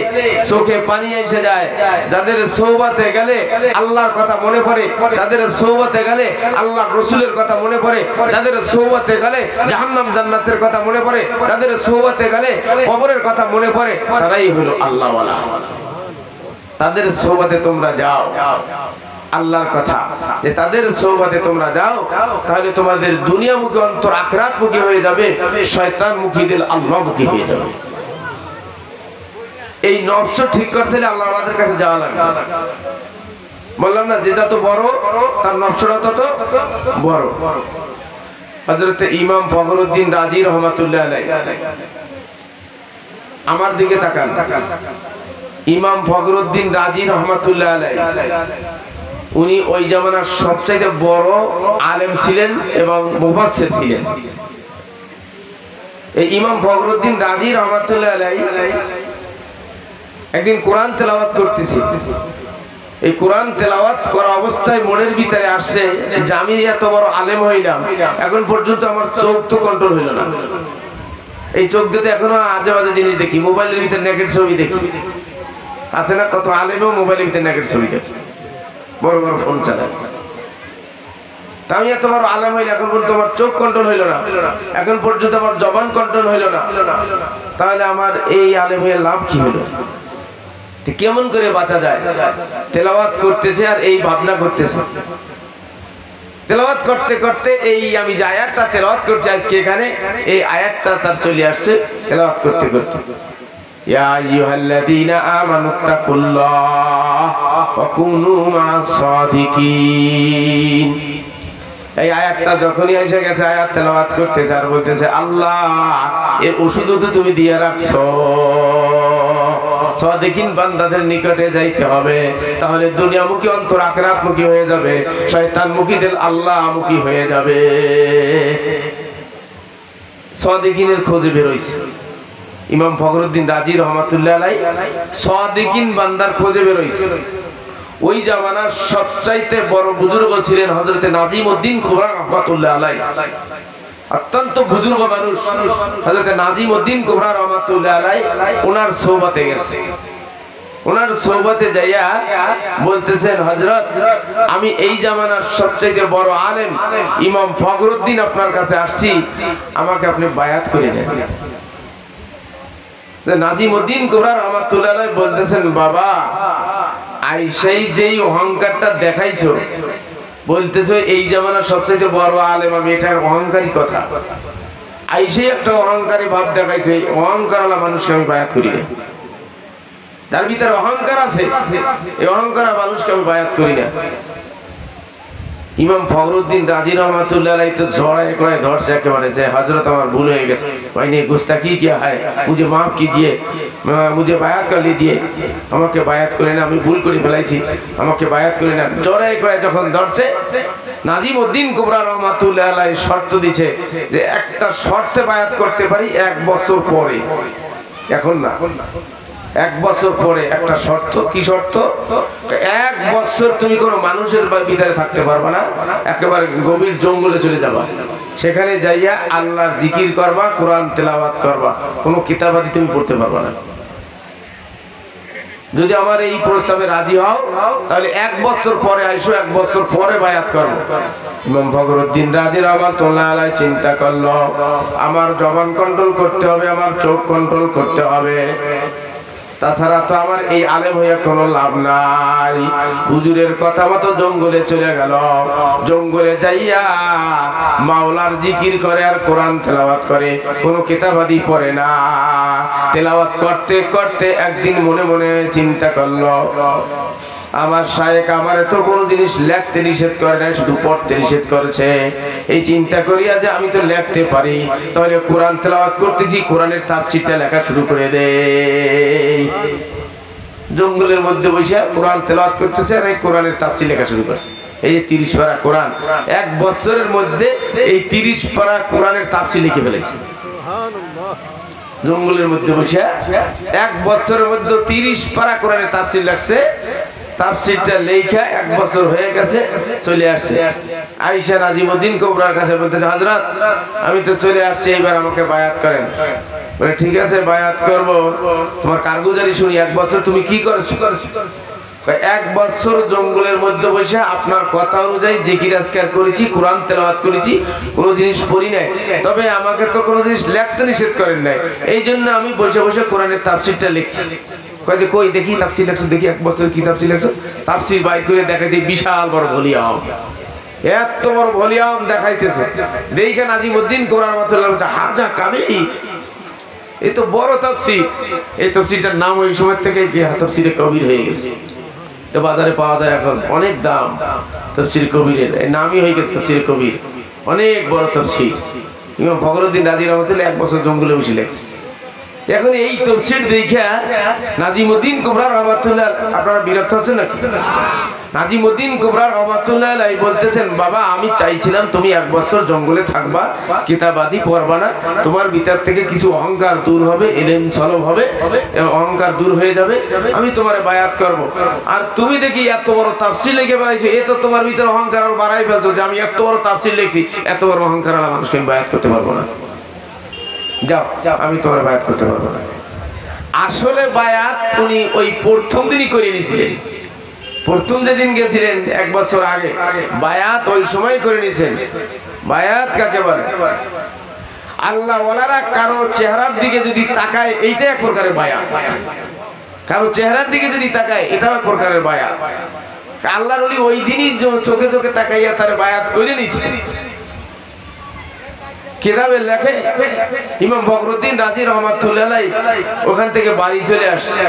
চোখে পানি এসে যায়, যাদের সোহবতে গেলে আল্লাহর কথা মনে পড়ে, যাদের সোহবতে গেলে আল্লাহ রাসূলের কথা মনে পড়ে, যাদের সোহবতে গেলে জাহান্নাম জান্নাতের কথা মনে পড়ে, যাদের সোহবতে গেলে কবরের কথা মনে পড়ে, তারাই হলো আল্লাহ ওয়ালা। তাদের সোহবতে তোমরা যাও, আল্লাহর কথা যে তাদের সোহবতে তোমরা যাও, তাহলে তোমাদের দুনিয়ামুখী অন্তর আখিরাতমুখী হয়ে যাবে, শয়তানমুখী দিল আল্লাহমুখী হয়ে যাবে। এই নফস ঠিক করতে হলে আল্লাহ ওয়ালাদের কাছে যাওয়া লাগবে। বললাম না যে যত বড় তার নফসটা তত বড়। হযরত ইমাম ফখরুদ্দিন রাজি রহমাতুল্লাহ আলাইহি, আমার দিকে তাকান, ইমাম ফখরুদ্দিন রাজি রহমাতুল্লাহ আলাইহি উনি ওই জামানার সবচেয়ে বড় আলেম ছিলেন এবং মুফাসসির ছিলেন। এই ইমাম ফখরুদ্দিন রাজি রহমাতুল্লাহ আলাইহি একদিন কোরআন তেলাওয়াত করতেছি। এই কোরআন তেলাওয়াত করা অবস্থায় মনের ভিতরে আসছে যে আমি এত বড় আলেম হইলাম, এখন পর্যন্ত আমার চোখ তো কন্ট্রোল হইল না। এই চোখ দিতে এখনো আজে বাজে জিনিস দেখি, মোবাইলের ভিতরে নেকেট ছবি দেখি, আছে না কত আলেমও মোবাইলের ভিতরে নেকেট ছবি দেখি, বড় বড় ফোন চালায়। আমি এত বড় আলেম হইলে এখন পর্যন্ত আমার চোখ কন্ট্রোল হইল না, এখন পর্যন্ত আমার জবান কন্ট্রোল হইল না, তাহলে আমার এই আলেম হয়ে লাভ কি হলো? কেমন করে বাঁচা যায়? তেলাওয়াত করতেছে আর এই ভাবনা করতেছে, তেলাওয়াত করতে করতে এই আমি যে আয়াতটা তেলাওয়াত করছি আজকে এখানে, এই আয়াতটা তার চলে আসছে তেলাওয়াত করতে করতে। ইয়া আইয়ুহাল্লাযীনা আমানুত্তাকুল্লাহ ওয়া কুনু মা'আস সাদিকিন। এই আয়াতটা যখনই এসে গেছে আয়াত তেলাওয়াত করতেছে আর বলতেছে আল্লাহ এর ওষুধও তো তুমি দিয়ে রাখছো, সাদিকিন বান্দাদের নিকটে যাইতে হবে, তাহলে দুনিয়ামুখী অন্তর আখিরাতমুখী হয়ে যাবে, শয়তানমুখী দিল আল্লাহমুখী হয়ে যাবে। সাদিকিনের খোঁজে বের হইছে ইমাম ফখরুদ্দিন রাজি রহমাতুল্লাহ আলাইহি, সাদিকিন বান্দার খোঁজে বের হইছে। ওই জামানার সবচাইতে বড় বুজুর্গ ছিলেন হযরত নাজিমউদ্দিন কুবরা রহমাতুল্লাহ আলাইহি, অত্যন্ত বুজুর্গ মানুষ হযরত নাজিমউদ্দিন কুবরা রহমাতুল্লাহ আলাইহি। ওনার সোহবতে গেছে, ওনার সোহবতে যাইয়া বলতেছেন হযরত আমি এই জামানার সবচেয়ে বড় আলেম ইমাম ফখরুদ্দিন আপনার কাছে আসছি, আমাকে আপনি বায়াত করে নেন। নাজিমউদ্দিন কুবরা রহমাতুল্লাহ আলাইহি বলতেছেন বাবা আইসাই যেই অহংকারটা দেখাইছো, বলতেছো এই জামানার সবচেয়ে বড় আলেম আমি, এটা অহংকারী কথা। আইসাই একটা অহংকারী ভাব দেখাইছো, এই অহংকারওয়ালা মানুষকে আমি বায়াত করি না। যার ভিতরে অহংকার আছে এই অহংকার মানুষকে আমি বায়াত করি না। ইমাম ফখরুদ্দিন রাজি রহমাতুল্লাহ আলাইহি তো জড়ায় করে ধরছে একেবারে যে হযরত আমার ভুল হয়ে গেছে, ভাইনে গুস্তাখি কিয়া है, मुझे माफ कीजिए, मुझे बायात कर लीजिए, আমাকে বায়াত করে না, আমি ভুল করে ফেলাইছি, আমাকে বায়াত করে না। জড়ায় করে যখন ধরছে নাজিমউদ্দিন কুবরা রহমাতুল্লাহ আলাইহি শর্ত দিছে যে একটা শর্তে বায়াত করতে পারি 1 বছর পরে, এখন না, 1 বছর পরে একটা শর্ত। কি শর্ত? 1 বছর তুমি কোনো মানুষের ভিতরে থাকতে পারবা না, একেবারে গভীর জঙ্গলে চলে যাবা, সেখানে যাইয়া আল্লাহর জিকির করবা, কোরআন তেলাওয়াত করবা, কোনো কিতাবাদি তুমি পড়তে পারবা না। যদি আমার এই প্রস্তাবে রাজি হও তাহলে 1 বছর পরে আইসো, 1 বছর পরে বায়াত করবো। ইমাম ফখরুদ্দিন রাজি রহমাতুল্লাহ আলাইহি চিন্তা করলো আমার জবান কন্ট্রোল করতে হবে, আমার চোখ কন্ট্রোল করতে হবে, তাছাড়া তো আমার এই আলেম হইয়া কোনো লাভ নাই। হুজুরের কথা মতো জঙ্গলে চলে গেল, জঙ্গলে যাইয়া মাওলার জিকির করে আর কোরআন তেলাওয়াত করে, কোনো কিতাবাদি পড়ে না। তেলাওয়াত করতে করতে একদিন মনে মনে চিন্তা করলো আমার শায়েখ আমারে তো কোনো জিনিস লিখতে নিষেধ করে না, শুধু পড়তে নিষেধ করেছে। এই চিন্তা করিয়া যে আমি তো লিখতে পারি, তাহলে কোরআন তেলাওয়াত করতেছি, কোরআনের তাফসীরটা লেখা শুরু করে দেই। জঙ্গলের মধ্যে বসে কোরআন তেলাওয়াত করতেছে আর এই কোরআনের তাফসীর লেখা শুরু করছে। এই যে 30 পারা কোরআন, এক বছরের মধ্যে এই 30 পারা কোরআনের তাফসীর লিখে ফেলেছে। জঙ্গলের মধ্যে বসে এক বছরের মধ্যে 30 পারা কোরআনের তাফসীর লাগছে। তাফসীরটা লেখা এক বছর হয়ে গেছে, চলে আসছে। আয়েশা নাজিমউদ্দিন কুবরার কাছে বলতেছে, হযরত আমি তো চলে আসছি, এবার আমাকে বায়াত করেন। বলে ঠিক আছে বায়াত করব, তোমার কারগুজারি শুনি, এক বছর তুমি কি করেছো? এক বছর জঙ্গলের মধ্যে বসে আপনার কথা অনুযায়ী জিকির আজকার করেছি, কোরআন তেলাওয়াত করেছি, কোনো জিনিস পড়ি নাই, তবে আমাকে তো কোনো জিনিস লিখতে নিষেধ করেন নাই, এই জন্য আমি বসে বসে কোরআনের তাফসীরটা লিখছি। কয় যে কই দেখি তাফসীর লেখছো, দেখি এক বছর কি তাফসীর লেখছো। তাফসীর বাইর করে দেখা যায় বিশাল বড় ভলিউম, এত বড় ভলিউম দেখাইতেছে। দেখে নাজিমউদ্দিন কুবরা রাহমাতুল্লাহ বলছে, হাজা কাবীর, এই তো বড় তাফসীর। এই তাফসীরটার নাম ওই সময় থেকে কি তাফসীরে কবির হয়ে গেছে। তো বাজারে পাওয়া যায় এখন, অনেক দাম তাফসীর কবিরের, এই নামই হয়ে গেছে তাফসীর কবির, অনেক বড় তাফসীর। ইমাম ফখরুদ্দিন রাজি রাহমাতুল্লাহ এক বছর জঙ্গলে বসে লেখছে। এখন এই তাফসীর দেখা নাজিমউদ্দিন কুবরা রাহমাতুল্লাহ, আপনারা বিরক্ত হচ্ছেন নাকি? নাজিমউদ্দিন কুবরা রাহমাতুল্লাহ বলতেছেন, বাবা আমি চাইছিলাম তুমি এক বছর জঙ্গলে থাকবা, কিতাবাদি পড়বা না, তোমার ভিতর থেকে কিছু অহংকার দূর হবে, ইলম সলব হবে, অহংকার দূর হয়ে যাবে, আমি তোমারে বায়াত করব। আর তুমি দেখি এত বড় তাফসীর লিখে বানাইছো, এ তো তোমার ভিতর অহংকার আর বাড়াই ফেলছো যে আমি এত বড় তাফসীর লিখছি, এত বড় অহংকার আর মানুষকে আমি বায়াত করতে পারবো না, যাও আমি তোমার বায়াত করতে পারবো না। আসলে বায়াত উনি ওই প্রথম দিনই করে নিয়েছিলেন, প্রথম যেদিন গেছিলেন এক বছর আগে, বায়াত ওই সময় করে নিয়েছেন। বায়াত কাকে বলে? আল্লাহ ওয়ালারা কারো চেহারার দিকে যদি তাকায়, এইটা এক প্রকারের বায়াত। কারো চেহারার দিকে যদি তাকায়, এটাও এক প্রকারের বায়াত। আল্লাহর ওলি ওই দিনই চোখে চোখে তাকাইয়া তার বায়াত করে নিয়েছিলেন। কিতাবে লেখে ইমাম ফখরুদ্দিন রাজি রাহমাতুল্লাহ ওখান থেকে বাড়ি চলে আসছে।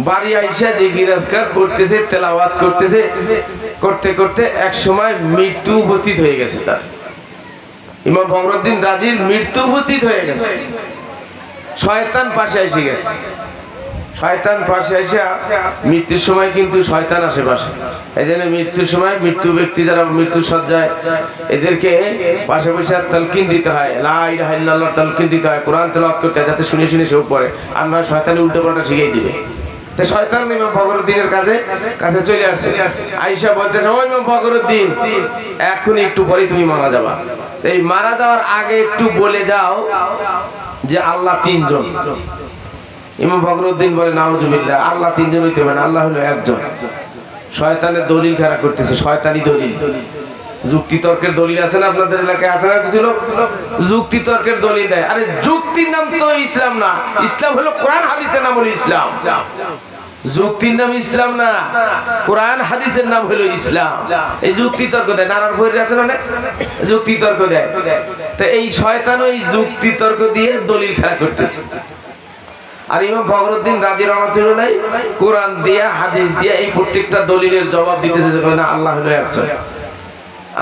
বাড়ি আইসা জিকির আজকার করতেছে, তেলাওয়াত করতেছে, করতে করতে এক সময় মৃত্যু উপস্থিত হয়ে গেছে তার। ইমাম ফখরুদ্দিন রাজির মৃত্যু উপস্থিত হয়ে গেছে। শয়তান পাশে এসে গেছে। শয়তান পাশে এসে, মৃত্যুর সময় কিন্তু শয়তান আশেপাশে, এই জন্য মৃত্যুর সময় মৃত্যু ব্যক্তি যারা মৃত্যু সজ্জায়, এদেরকে পাশে বসে তালকিন দিতে হয়, লা ইলাহা ইল্লাল্লাহ তালকিন দিতে হয়, কোরআন তেলাওয়াত করতে হয়, যাতে শুনে শুনে সেও পড়ে, আর নয় শয়তানি উল্টো পাল্টা শিখিয়ে দিবে। তো শয়তান ইমাম ফখরুদ্দিনের কাছে চলে আসছে। আয়েশা বলতেছে, ও ইমাম ফখরুদ্দিন, এখন একটু পরে তুমি মারা যাবা, এই মারা যাওয়ার আগে একটু বলে যাও যে আল্লাহ তিনজন। ইমাম ফখরুদ্দিন বলে, নাউজুবিল্লাহ, আল্লাহ তিনজন হইতে পারে, আল্লাহ হলো একজন। শয়তানের দলিল খাড়া করতেছে, শয়তানি দলিল, যুক্তি তর্কের দলিল আছে না আপনাদের এলাকায়? আছে না কিছু লোক যুক্তি তর্কের দলিল দেয়? আরে যুক্তির নাম তো ইসলাম না, ইসলাম হলো কোরআন হাদিসের নাম হলো ইসলাম। যুক্তির নাম ইসলাম না, কোরআন হাদিসের নাম হলো ইসলাম। এই যুক্তি তর্ক দেয়, নানার ভৈর আছে না যুক্তি তর্ক দেয়। তো এই শয়তান ওই যুক্তি তর্ক দিয়ে দলিল খাড়া করতেছে। আর ইমাম ফখরুদ্দিন রাজি রাহমাতুল্লাহ কোরআন দিয়া হাদিস দিয়া এই প্রত্যেকটা দলিলের জবাব দিতেছে যে না আল্লাহ হলো একজন,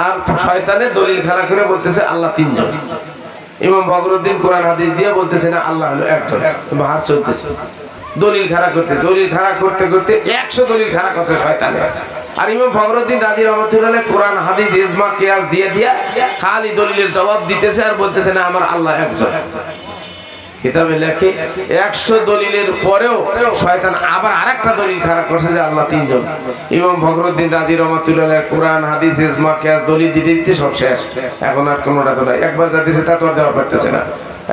আর শয়তানের দলিল খাড়া করে বলতেছে আল্লাহ তিনজন। ইমাম ফখরুদ্দিন কোরআন হাদিস দিয়ে বলতেছে না আল্লাহ হলো একজন। বাহাস চলতেছে, দলিল খাড়া করতে, দলিল খাড়া করতে করতে 100 দলিল খাড়া করছে শয়তানে। আর ইমাম ফখরুদ্দিন রাজি রাহমাতুল্লাহ কোরআন হাদিস ইজমা কিয়াস দিয়ে দিয়া খালি দলিলের জবাব দিতেছে আর বলতেছে না আমার আল্লাহ একজন। কিতাবে লেখে 100 দলিলের পরেও শয়তান আবার আরেকটা দলিল খাড়া করছে যে আল্লাহ তিনজন। ইমাম ফখরুদ্দিন রাজি রাহমাতুল্লাহ কোরআন হাদিস ইজমা কিয়াস দলিল দিতে দিতে সব শেষ, এখন আর কোনোটা তো নাই। একবার যা দিয়েছে তা তো আর দেওয়া পারতেছে না,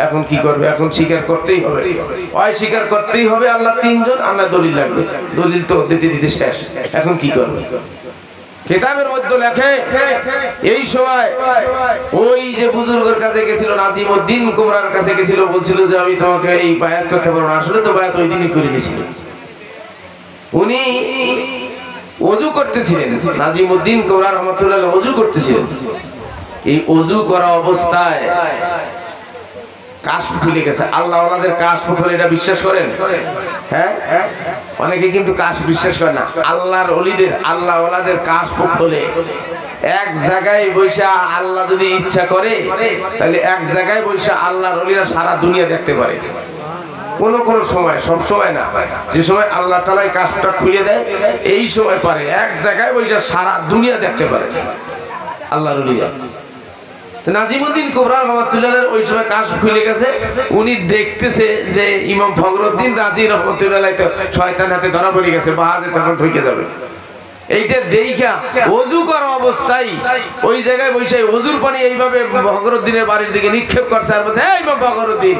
এখন কি করবে? এখন স্বীকার করতেই হবে, ওই স্বীকার করতেই হবে আল্লাহ তিনজন, আল্লাহ দলিল লাগবে, দলিল তো দিতে দিতে শেষ, এখন কি করবে? কিতাবের মধ্যে লেখে এই সময় ওই যে বুজুর্গের কাছে গেছিল, নাজিমউদ্দিন কুবরার কাছে গেছিল, বলছিল যে আমি তোমাকে এই বায়াত করতে পারবো না। আসলে তো বায়াত ওই দিনই করে নিয়েছিল। উনি ওযু করতেছিলেন, নাজিমউদ্দিন কুবরা রাহমাতুল্লাহ ওযু করতেছিলেন। এই ওযু করা অবস্থায় কাশফ খুলে গেছে। আল্লাহ ওয়ালাদের কাশফ খুলে, এটা বিশ্বাস করেন? হ্যাঁ, অনেকে কিন্তু কাশফ বিশ্বাস করে না। আল্লাহর ওলিদের, আল্লাহ ওয়ালাদের কাশফ খুলে এক জায়গায় বসে, আল্লাহ যদি ইচ্ছা করে তাহলে এক জায়গায় বসে আল্লাহর ওলিরা সারা দুনিয়া দেখতে পারে। কোন কোন সময়, সব সময় না, যে সময় আল্লাহ তাআলা এই কাজটা খুলে দেয় এই সময় পারে এক জায়গায় বসে সারা দুনিয়া দেখতে পারে আল্লাহর ওলিরা। নাজিমউদ্দিন কুবরা রহমাতুল্লাহ ওই সময় কাশ খুলে গেছে, উনি দেখতেছে যে ইমাম ফখরুদ্দিন রাজি রহমাতুল্লাহ তো শয়তান হাতে ধরা পড়ে গেছে, বাহাজে তখন ঢুকে যাবে। এইটা দেখা ওযু করা অবস্থায় ওই জায়গায় বসে ওযুর পানি এইভাবে ফখরুদ্দিনের বাড়ির দিকে নিক্ষেপ করছে আর বলছে, এই ফখরুদ্দিন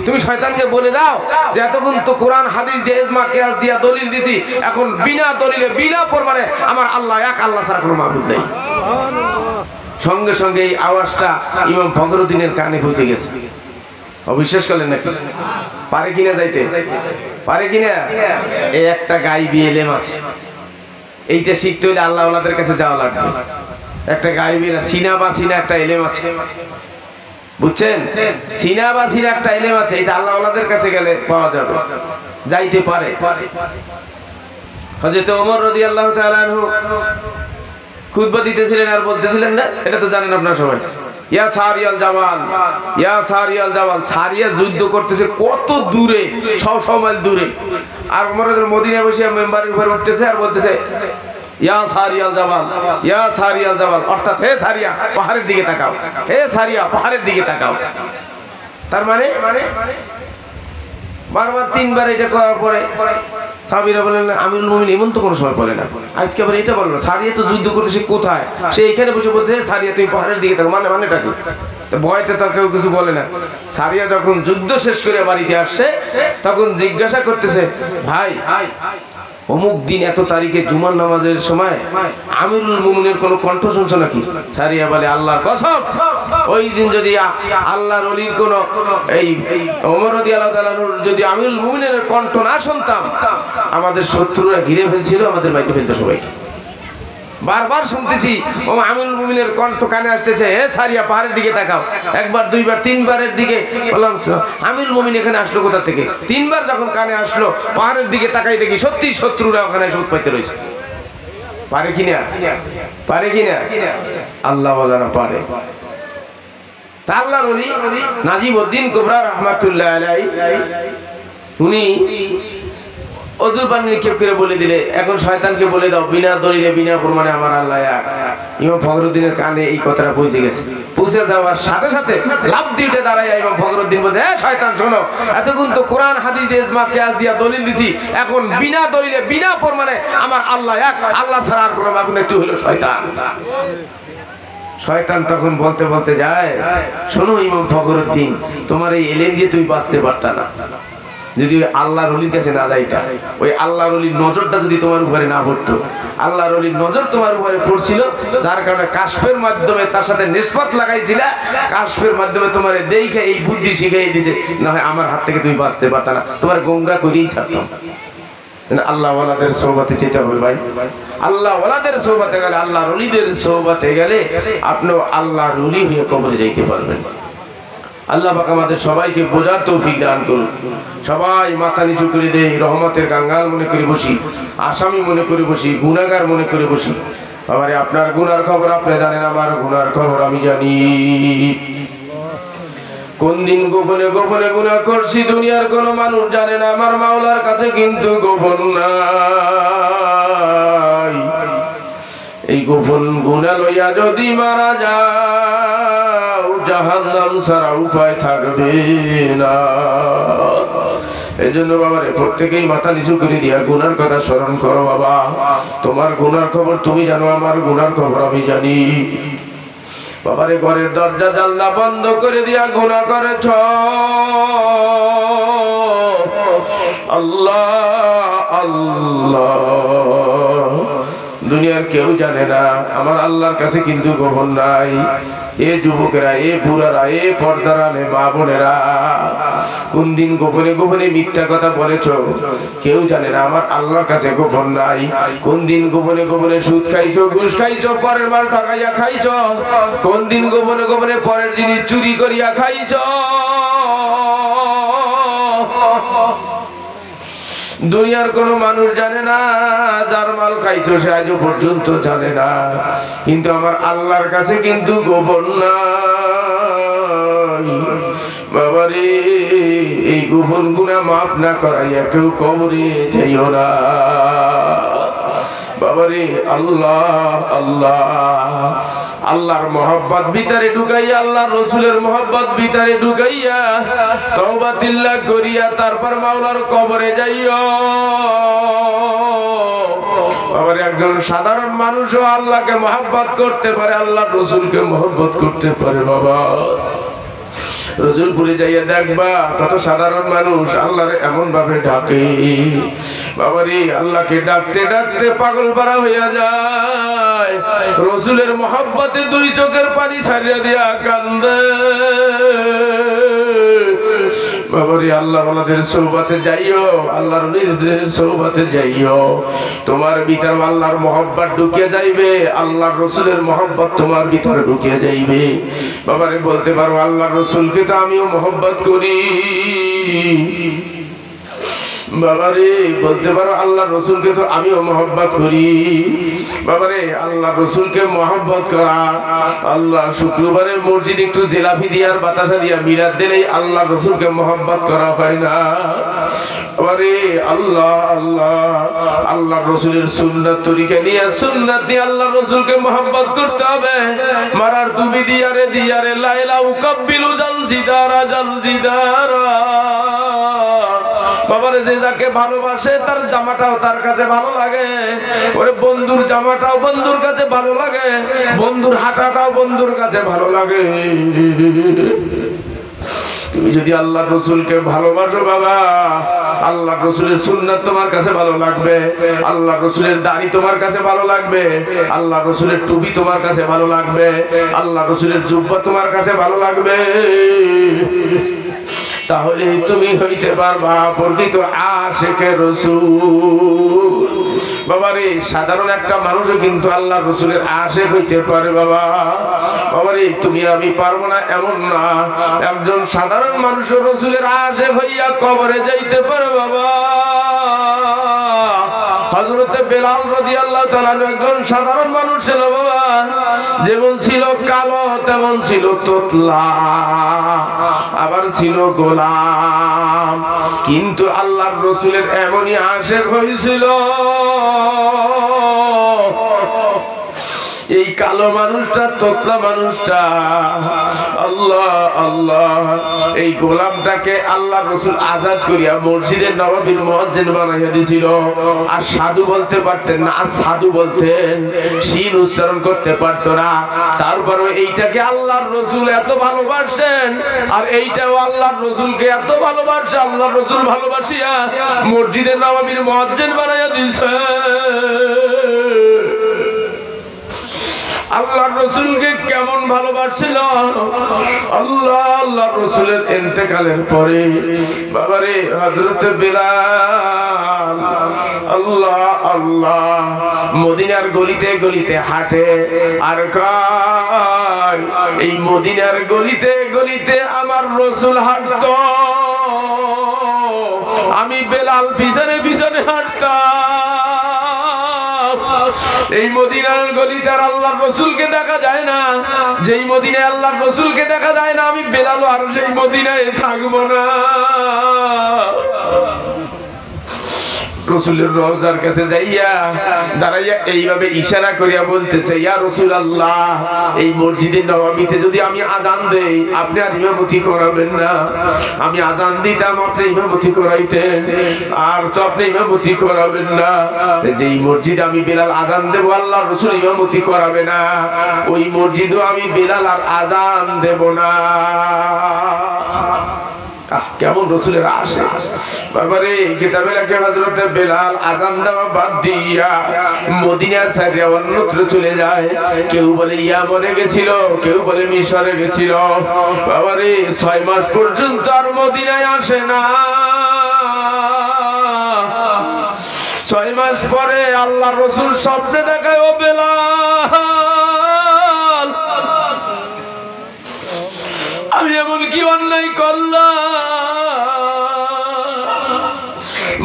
তুমি শয়তানকে বলে দাও যে এতক্ষণ তো কোরআন হাদিস দিয়ে ইজমা কিয়াস দিয়া দলিল দিছি, এখন বিনা দলিলে বিনা প্রমাণে আমার আল্লাহ এক, আল্লাহ ছাড়া কোনো মাবুদ নেই। সঙ্গে সঙ্গে এই আওয়াজটা ইমাম ফখরুদ্দিনের কানে পৌঁছে গেছে। অবিশ্বাস করলেন নাকি? পারে কিনা যাইতে? পারে কিনা? এই একটা গাইবি এলেম আছে, এইটা শিখতে হইলে আল্লাহ ওয়ালাদের কাছে যাওয়া লাগবে। একটা গাইবি না সিনা বা সিনা একটা এলেম আছে, বুঝছেন? সিনা বা সিনা একটা এলেম আছে, এটা আল্লাহ ওয়ালাদের কাছে গেলে পাওয়া যাবে, যাইতে পারে। হযরত ওমর রাদিয়াল্লাহু তাআলা আনহু খুতবা দিতেছিলেন আর বলতেছিলেন না, এটা তো জানেন আপনারা সবাই, ইয়া সারিয়াল জাবাল, ইয়া সারিয়াল জাবাল। সারিয়া যুদ্ধ করতেছে কত দূরে, 600 মাইল দূরে, আর ওমর মদিনায় বসে মেম্বারের উপর উঠতেছে আর বলতেছে, ইয়া সারিয়াল জাবাল, ইয়া সারিয়াল জাবাল, অর্থাৎ হে সারিয়া পাহাড়ের দিকে তাকাও, হে সারিয়া পাহাড়ের দিকে তাকাও। তার মানে বারবার 3 বার এটা করার পরে সাহাবীরা বলেন, আমিরুল মুমিনিন এমন তো কোনো সময় বলে না, আজকে আবার এটা বললো। সারিয়া তো যুদ্ধ করতেছে কোথায়, সে এখানে বসে বলতে, সারিয়া তুমি পাহাড়ের দিকে থাকো, মানেটা কি? ভয়তে তো কেউ কিছু বলে না। সারিয়া যখন যুদ্ধ শেষ করে বাড়িতে আসছে তখন জিজ্ঞাসা করতেছে, ভাই অমুক দিন এত তারিখে জুমার নামাজের সময় আমিরুল মুমিনের কোনো কণ্ঠ শুনছো নাকি? সারিয়া বলে, আল্লাহর কসম, ওই দিন যদি আল্লাহর ওলির কোন এই ওমর রাদিয়াল্লাহু তাআলা যদি আমিরুল মুমিনের কণ্ঠ না শুনতাম, আমাদের শত্রুরা ঘিরে ফেলছিল, আমাদের মাইকে ফেলতো সবাইকে। বারবার শুনতেছি ও আমিরুল মুমিনের কণ্ঠ কানে আসতেছে, হে সারিয়া পাহাড়ের দিকে তাকাও। একবার, দুইবার, 3 বারের দিকে বললাম, আমিরুল মুমিন এখানে আসলো কোথা থেকে? 3 বার যখন কানে আসলো, পাহাড়ের দিকে তাকাই দেখি সত্যি শত্রুরা ওখানে এসে উৎপাইতে রয়েছে। পারে কিনা? পারে কিনা? আল্লাহ ওয়ালারা পারে। তা আল্লাহর ওলি নাজিমউদ্দিন কুবরা রাহমাতুল্লাহ আলাইহি উনি ওযুর পানি নিক্ষেপ করে বলে দিলে, এখন শয়তানকে বলে দাও বিনা দলিলে বিনা প্রমাণে আমার আল্লাহ এক। ইমাম ফখরুদ্দিনের কানে এই কথাটা পৌঁছে গেছে। পৌঁছে যাওয়ার সাথে সাথে লাফ দিয়ে দাঁড়ায় ইমাম ফখরুদ্দিন বলতে, হ্যাঁ শয়তান শোনো, এতক্ষণ তো কোরআন হাদিস দিয়ে ইজমা কিয়াস দিয়া দলিল দিছি, এখন বিনা দলিলে বিনা প্রমাণে আমার আল্লাহ এক, আল্লাহ ছাড়া আর কোনো মাবুদ নেই, তুই হলো শয়তান। শয়তান তখন বলতে বলতে যায়, শোনো ইমাম ফখরুদ্দিন, তোমার এই এলেম দিয়ে তুমি বাঁচতে পারতা না যদি আল্লাহর ওলির কাছে না যাইতা। ওই আল্লাহর ওলির নজরটা যদি তোমার উপরে না পড়তো, আল্লাহর ওলির নজর তোমার উপরে পড়ছিল, যার কারণে কাশফের মাধ্যমে তার সাথে নিসবত লাগাইছিল, কাশফের মাধ্যমে তোমার দেখে এই বুদ্ধি শিখাই দিয়েছে, না হয় আমার হাত থেকে তুমি বাঁচতে পারতা না, তোমার গঙ্গা করেই ছাড়তাম। আল্লাহ ওয়ালাদের সোহবতে যেতে হবে ভাই। আল্লাহ ওয়ালাদের সোহবতে গেলে, আল্লাহর ওলিদের সোহবতে গেলে আপনি আল্লাহর ওলি হয়ে কবরে যাইতে পারবেন। আল্লাহ পাক আমাদের সবাইকে বোঝার তৌফিক দান করুন। সবাই মাথা নিচু করে দেই, রহমতের কাঙ্গাল মনে করে বসি, আসামি মনে করে বসি, গুনাহগার মনে করে বসি। আমারে আপনার গুনার খবর আপনি জানেন, আমার গুনার খবর আমি জানি। কোন দিন গোপনে গোপনে গুনাহ করছি দুনিয়ার কোনো মানুষ জানে না, আমার মাওলার কাছে কিন্তু গোপন নাই। এই গোপন গুনাহ লইয়া যদি মারা যাও, জাহান্নাম ছাড়া উপায় থাকবে না। এই জন্য বাবারে প্রত্যেকেই মাথা নিচু করে দিয়া গুনার কথা স্মরণ করো। বাবা, তোমার গুনার খবর তুমি জানো, আমার গুনার খবর আমি জানি। বাবারে ঘরের দরজা জানলা বন্ধ করে দিয়া গুনাহ করেছ, আল্লাহ আল্লাহ, দুনিয়ার কেউ জানে না, আমার আল্লাহর কাছে কিন্তু গোপন নাই। এ যুবকেরা, এ বুড়ারা, এ পর্দারা, এ মা বোনেরা, কোন দিন গোপনে গোপনে মিথ্যা কথা বলেছো কেউ জানে না, আমার আল্লাহর কাছে গোপন নাই। কোন দিন গোপনে গোপনে সুদ খাইছো, ঘুষ খাইছো, পরের মাল ঠকাইয়া খাইছো, কোন দিন গোপনে গোপনে পরের জিনিস চুরি করিয়া খাইছো, দুনিয়ার কোনো মানুষ জানে না। যার মাল খাইছো সে আজও পর্যন্ত জানে না, কিন্তু আমার আল্লাহর কাছে কিন্তু গোপন না। নয় বাবারে, এই গোপন গুনাহ মাফ না করাইয়া কেউ কবরে যাইও না বাবারে। আল্লাহ আল্লাহ, আল্লাহর মহব্বত ভিতরে ঢুকাইয়া, আল্লাহর রসুলের মহব্বত ভিতরে ঢুকাইয়া তওবা তিল্লাহ করিয়া তারপর মাওলার কবরে যাইও বাবারে। একজন সাধারণ মানুষও আল্লাহকে মহব্বত করতে পারে, আল্লাহর রসুলকে মহব্বত করতে পারে বাবা। রসুলপুরে যাইয়া দেখবা কত সাধারণ মানুষ আল্লাহরে এমন ভাবে ডাকে বাবারে, আল্লাহকে ডাকতে ডাকতে পাগল পারা হইয়া যায়। রসুলের মহব্বতে দুই চোখের পানি ছাড়িয়া দিয়া কান্দে বাবারে। আল্লাহ ওনাদের সৌবাতে যাইও, আল্লাহর নিজেদের সৌবাতে যাইও, তোমার ভিতর আল্লাহর মহব্বত ঢুকিয়ে যাইবে, আল্লাহর রসুলের মহব্বত তোমার ভিতরে ঢুকিয়ে যাইবে বাবারে। বলতে পারো আল্লাহর রসুলকে তো আমিও মহব্বত করি বাবারে, বলতে পারো আল্লাহর রসুলকে তো আমিও মহব্বত করি বাবারে। আল্লাহর রসুলকে মহব্বত করা, আল্লাহ শুক্রবারে মসজিদ একটু জিলাপি দিয়ে আর বাতাসা দিয়া মিলাদ দিলেই আল্লাহর রসুলকে মহব্বত করা হয় না বাবারে। আল্লাহ আল্লাহ, আল্লাহর রসুলের সুন্নাত তরিকা নিয়ে, সুন্নাত দিয়ে আল্লাহর রসুলকে মহব্বত করতে হবে। মারার তুমি দিয়ারে দিয়ারে লাইলা উকাব্বিলু জাল জিদারা জাল জিদারা বাবারে। যে যাকে ভালোবাসে তার জামাটাও তার কাছে ভালো লাগে, ওরে বন্ধুর জামাটাও বন্ধুর কাছে ভালো লাগে, বন্ধুর হাঁটাটাও বন্ধুর কাছে ভালো লাগে। তুমি যদি আল্লাহ রসুলকে ভালোবাসো বাবা, আল্লাহ রসুলের সুন্নাত তোমার কাছে ভালো লাগবে, আল্লাহ রসুলের দাড়ি তোমার কাছে ভালো লাগবে, আল্লাহ রসুলের টুপি তোমার কাছে ভালো লাগবে, আল্লাহ রসুলের জুব্বা তোমার কাছে ভালো লাগবে। তাহলে তুমি হইতে পারবা প্রকৃত আশিকে রাসূল বাবারে। সাধারণ একটা মানুষও কিন্তু আল্লাহর রাসূলের আশিক হইতে পারে বাবা। বাবারে তুমি আমি পারবো না এমন না, একজন সাধারণ মানুষও রাসূলের আশিক হইয়া কবরে যাইতে পারে বাবা। হযরতে বেলাল রাদিয়াল্লাহু তাআলা একজন সাধারণ মানুষ ছিল বাবা। যেমন ছিল কালো তেমন ছিল তোতলা, আবার ছিল গোলাম, কিন্তু আল্লাহর রাসূলের এমনই আশিক হয়েছিল এই কালো মানুষটা, তোতলা মানুষটা, আল্লাহ আল্লাহ, এই গোলামটাকে আল্লাহর রাসূল আজাদ করিয়া মসজিদে নববীর মুয়াজ্জিন বানাইয়া দিয়েছিল। আর সাধু বলতে পারতেন না, আর সাধু বলতেন, শিন উচ্চারণ করতে পারতো না। তারপরে এইটাকে আল্লাহর রাসূল এত ভালোবাসেন, আর এইটাও আল্লাহর রাসূলকে এত ভালোবাসে, আল্লাহর রাসূল ভালোবাসিয়া মসজিদে নববীর মুয়াজ্জিন বানাইয়া দিয়েছে। আল্লাহর রাসূলকে কেমন ভালোবাসছিল আল্লাহ। আল্লাহর রাসূলের ইন্তেকালের পরে বাবারে হযরতে বেলাল আল্লাহ আল্লাহ মদিনার গলিতে গলিতে হাঁটে আর কয়, এই মদিনার গলিতে গলিতে আমার রাসূল হাঁটতো, আমি বেলাল পিছনে পিছনে হাঁটতাম। এই মদিনার গলিতে আর আল্লাহর রাসূলকে দেখা যায় না, যেই মদিনায় আল্লাহর রাসূলকে দেখা যায় না, আমি বেলাল আর সেই মদিনায় থাকবো না। রাসূলের রওজার কাছে যাইয়া দাঁড়াইয়া এইভাবে ইশারা করিয়া বলতেছে, ইয়া রাসূলুল্লাহ, এই মসজিদে নববীতে যদি আমি আযান দেই আপনি আর ইমামতি করাবেন না। আমি আযান দিতাম, আপনি ইমামতি করাইতেন, আর তো আপনি ইমামতি করাবেন না। যেই মসজিদে আমি বেলাল আযান দেব আল্লাহর রাসূল ইমামতি করাবে না, ওই মসজিদেও আমি বেলাল আর আযান দেব না। কেমন রাসূলের আশিক বাবারে। কিতাবে লেখা হযরতে বেলাল আযান দেওয়া বাদ দিয়া মদিনা ছেড়ে অন্যত্র চলে যায়। কেউ বলে ইয়ামনে গেছিল, কেউ বলে মিশরে গেছিল বাবারে। 6 মাস পর্যন্ত আর মদিনায় আসে না। 6 মাস পরে আল্লাহর রাসূল স্বপ্নে দেখায়, ও বেলাল, আমি এমন কি অন্যায় করলাম,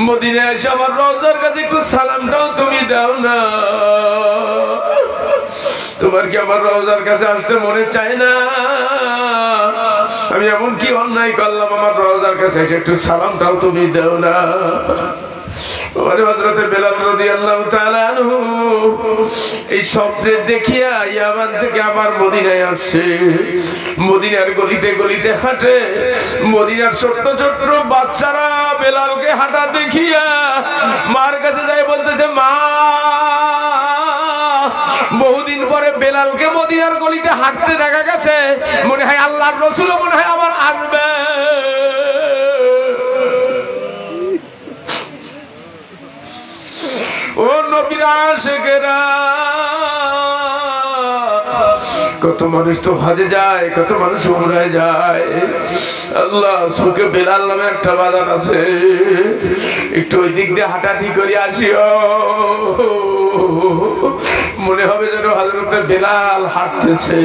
মদিনায় এসে আমার রওজার কাছে একটু সালামটাও তুমি দাও না। তোমার কি আমার রওজার কাছে আসতে মনে চায় না? আমি এমন কি অন্যায় করলাম আমার রওজার কাছে এসে একটু সালামটাও তুমি দাও না? হযরত বেলাল রাদিয়াল্লাহু তাআলা আনহু এই স্বপ্নে দেখিয়া ইয়ামান থেকে আবার মদিনায় আসছে। মদিনার গলিতে গলিতে হাঁটে। মদিনার ছোট্ট ছোট্ট বাচ্চারা বেলালকে হাঁটা দেখিয়া মার কাছে যায়, বলতেছে মা, বহুদিন পরে বেলালকে মদিনার গলিতে হাঁটতে দেখা গেছে, মনে হয় আল্লাহর রাসূলও মনে হয় আবার আসবে। ও নবীর আশিকেরা, কত মানুষ তো হজে যায়, কত মানুষ উমরায় যায়। আল্লাহ, সুখে বেলাল নামে একটা বাজার আছে, একটু ওই দিক দিয়ে হাঁটাহাঁটি করে আসিও, মনে হবে যেন হযরত বেলাল হাঁটতেছে।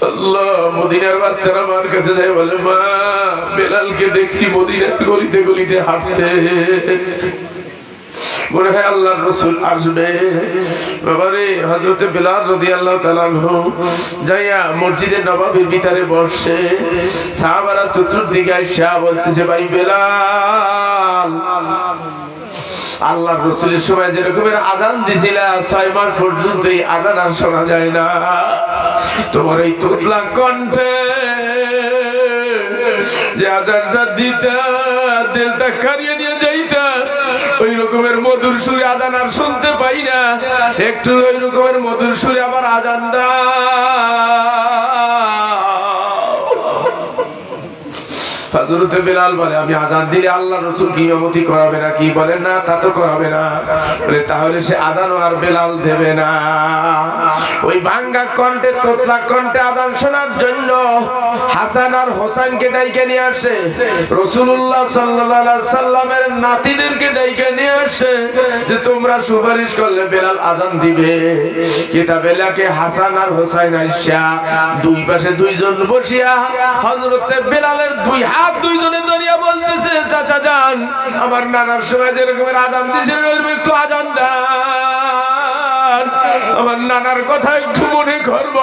আল্লাহ, মদিনার বাচ্চারা মার কাছে যায়, বলে মা, বেলালকে দেখছি মদিনার গলিতে গলিতে হাঁটতে, মনে হয় আল্লাহর রাসূল আসবে। বাবারে, হযরত বেলাল রাদিয়াল্লাহু তাআলা আনহু যাইয়া মসজিদে নববীর ভিতরে বসে, সাহাবারা চতুর্দিকে আইসা বলতেছে, ভাই বেলাল, আল্লাহর রাসূলের সময় যেরকমের আযান দিছিল 6 মাস পর্যন্ত এই আযান আর শোনা যায় না। তোমার এই তোতলা কণ্ঠে যে আযানটা দিতে দিলটা কারিয়ে নিয়ে যাইতা, ওই রকমের মধুর সুরে আযান আর শুনতে পাই না। একটু ওই রকমের মধুর সুরে আবার আযান হযরত বেলাল বলে, আমি আযান দিলে আল্লাহর রাসূল কি ইমামতি করাবে না? কি বলে না, তা তো করাবে না। বলে তাহলে সে আযানও আর বেলাল দেবে না। ওই ভাঙ্গা কণ্ঠে, তোতলা কণ্ঠে আযান শোনার জন্য হাসান আর হোসেনকে ডাইকে নিয়ে আসে, রাসূলুল্লাহ সাল্লাল্লাহু আলাইহি সাল্লামের নাতিদেরকে ডাইকে নিয়ে আসে যে তোমরা সুপারিশ করলে বেলাল আযান দিবে। কিতাবে লেখে হাসান আর হোসেন আইসা দুই পাশে দুইজন বসিয়া হযরত বেলালের দুই হাত দুইজনে ধরিয়া বলতেছে, চাচা যান, আমার নানার সময় যেরকমের আযান দিয়েছিল ওইরকম একটু আযান দেন, আমার নানার কথা একটু মনে করব।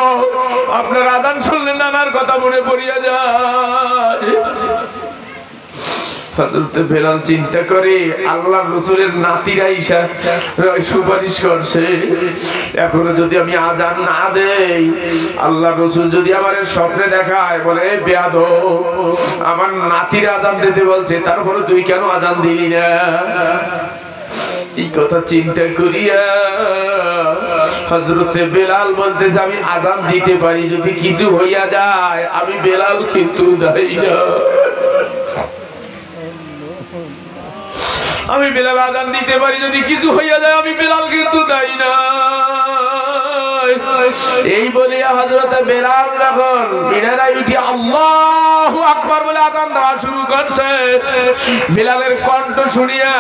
আপনার আযান শুনলে নানার কথা মনে পড়িয়া যায়। হযরত বেলাল চিন্তা করে, আল্লাহর রাসূলের নাতিরা ঈশা সুপারিশ করছে, এখনো যদি আমি আযান না দেই, আল্লাহর রাসূল যদি আমার স্বপ্নে দেখায়, বলে বেয়াদব, আমার নাতিরা আযান দিতে বলছে, তারপরে তুই কেন আযান দিলি না? এই কথা চিন্তা করিয়া হযরত বেলাল বলতেছে, আমি আযান দিতে পারি, যদি কিছু হইয়া যায় আমি বেলাল কিন্তু দায়ী না। আমি বেলাল আযান দিতে পারি, যদি কিছু হইয়া যায় আমি বেলাল কিন্তু দায়ী না। এই বলিয়া হযরত বেলাল যখন মিনারায় উঠে আল্লাহু আকবার বলে আযান দেওয়া শুরু করছে, বেলালের কণ্ঠ শুনিয়া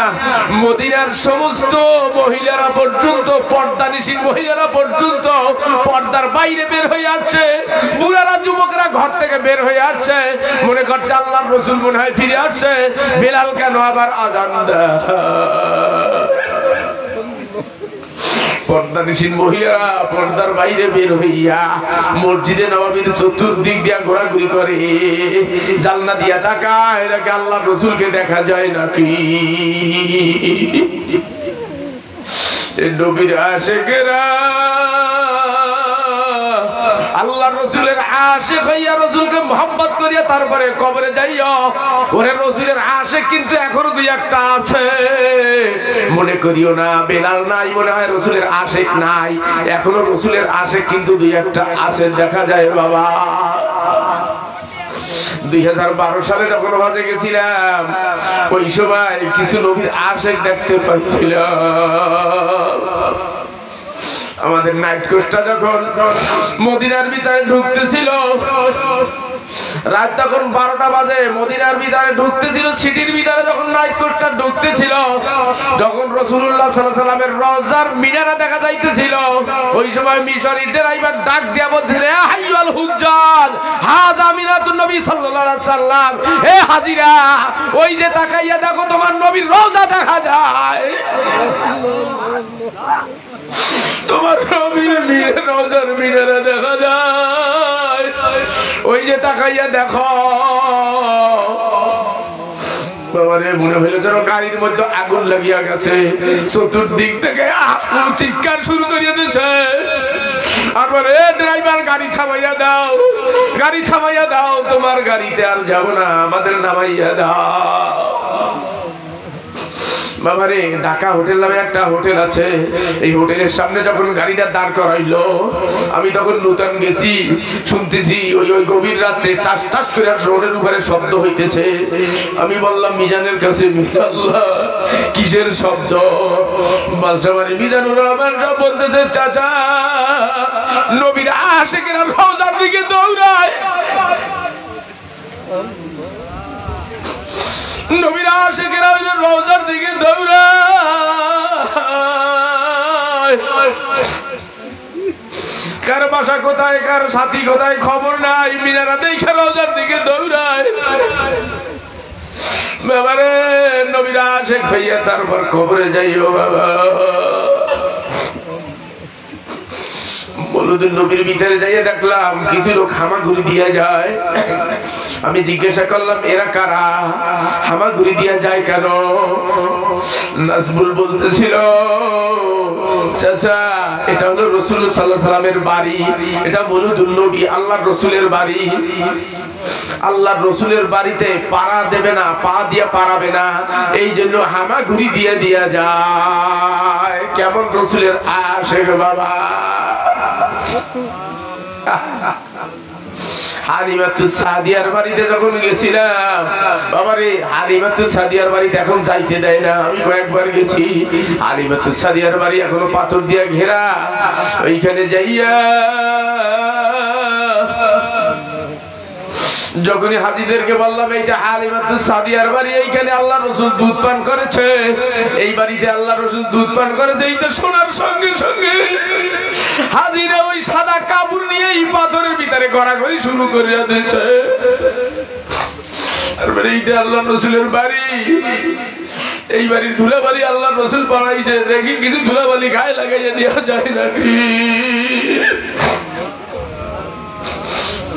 মদিনার সমস্ত মহিলারা পর্যন্ত, পর্দানিশীন মহিলারা পর্যন্ত পর্দার বাইরে বের হয়ে আসছে, বুড়ারা যুবকরা ঘর থেকে বের হয়ে আসছে, মনে করছে আল্লাহর রাসূল মনে হয় ফিরে আসছে, বেলাল কেন আবার আযান দেয়। পর্দানিশীন মহিলারা পর্দার বাইরে বের হইয়া মসজিদে নববীর চতুর্দিক দিয়া ঘোরাঘুরি করে, জানলা দিয়া তাকায়, এটাকে আল্লাহর রাসূলকে দেখা যায় নাকি। নবীর আশিকেরা আল্লাহর রাসূলের আশিক হইয়া রাসূলকে মহব্বত করিয়া তারপরে কবরে যাইয়া, ওরে রাসূলের আশিক কিন্তু এখনো দুই একটা আছে, মনে করিও না বেলাল নাই, মনে হয় রাসূলের আশিক নাই, এখনো রাসূলের আশিক কিন্তু দুই একটা আছে, দেখা যায় বাবা। 2012 সালে যখন হজে গেছিলাম, ওই সময় কিছু নবীর আশিক দেখতে পাইছিলাম। আমাদের নাইট কোচটা যখন মদিনার ভিতরে ঢুকতেছিল, রাত তখন 12টা বাজে, মদিনার ভিতরে ঢুকতেছিল, সিটির ভিতরে যখন নাইট কোর্টটা ঢুকতেছিল, যখন রাসূলুল্লাহ সাল্লাল্লাহু আলাইহি ওয়াসাল্লামের রওজার মিনারা দেখা যাইতেছিল, ওই সময় মিশরীদের আইবার ডাক দিয়া বলছিল, এ হাইয়াল হুজ্জাজ হাযা মিনাতুন নবী সাল্লাল্লাহু আলাইহি ওয়াসাল্লাম, এ হাজিরা ওই যে তাকাইয়া দেখো তোমার নবীর রওজা দেখা যায়, তোমার নবীর রওজার মিনারা দেখা যায়, ওই যে তাকাইয়া দেখো। বাবারে মনে হইল যেন গাড়ির মধ্যে আগুন লাগিয়া গেছে, চতুর্দিক থেকে চিৎকার শুরু করিয়া দিচ্ছে। আর বলে, এ ড্রাইভার গাড়ি থামাইয়া দাও, গাড়ি থামাইয়া দাও, তোমার গাড়িতে আর যাব না, আমাদের নামাইয়া দাও। বাবারে ঢাকা হোটেল নামে একটা হোটেল আছে, এই হোটেলের সামনে যখন গাড়িটা দাঁড় করাইলো, আমি তখন নতুন গেছি, শুনতেছি ওই গভীর রাত্রে টাস টাস করে রোডের উপরে শব্দ হইতেছে। আমি বললাম মিজানের কাছে, আল্লাহ কিসের শব্দ? বালসামারি মিজানুর রহমান সব বলতেছে, চাচা নবীর আশিকেরা রওজার দিকে দৌড়ায়, নবীর আশিকেরা ওই রওজার দিকে দৌড়ায়, কার বাসা কোথায়, কার সাথী কোথায় খবর নাই, মিনারা দেখে রওজার দিকে দৌড়ায়। বাবারে নবীর আশিক হইয়া তারপর কবরে যাইও বাবা। বলুন নবীর ভিতরে যাইয়া দেখলাম কিছু লোক হামাগুড়ি দিয়া যায়। আমি জিজ্ঞাসা করলাম, এরা কারা, হামাগুড়ি দিয়া যায় কেন? নাজবুল বলতেছিল, চাচা এটা হলো রাসূল সাল্লাল্লাহু আলাইহি ওয়াসাল্লামের বাড়ি, এটা মওলুদুন নবী, আল্লাহর রাসূলের বাড়ি। আল্লাহর রাসূলের বাড়িতে পাড়া দেবে না, পা দিয়ে পারাবে না, এই জন্য হামাগুড়ি দিয়ে দিয়া যায়। কেমন রাসূলের আশিক বাবা। হালিমাতুস সাদিয়ার বাড়িতে যখন গেছিলাম, বাবারে হালিমাতুস সাদিয়ার বাড়িতে এখন যাইতে দেয় না। আমি কয়েকবার গেছি, হালিমাতুস সাদিয়ার বাড়ি এখনো পাথর দিয়ে ঘেরা। ওইখানে যাইয়া যখনই হাজীদেরকে বললাম এইটা হালিমাতুস সাদিয়ার বাড়ি, এইখানে আল্লাহ রাসূল দুধ পান করেছে, এই বাড়িতে আল্লাহ রাসূল দুধ পান করেছে, এইটা শোনার সঙ্গে সঙ্গে হাজীরা ওই সাদা কাপড় নিয়ে এই পাথরের ভিতরে গড়াগড়ি শুরু করে দিয়েছে। আর এইটা আল্লাহ রাসূলের বাড়ি, এই বাড়ির ধুলাবালি আল্লাহ রাসূল বানাইছে, দেখি কিছু ধুলাবালি গায়ে লাগাইয়া দেওয়া যায় নাকি।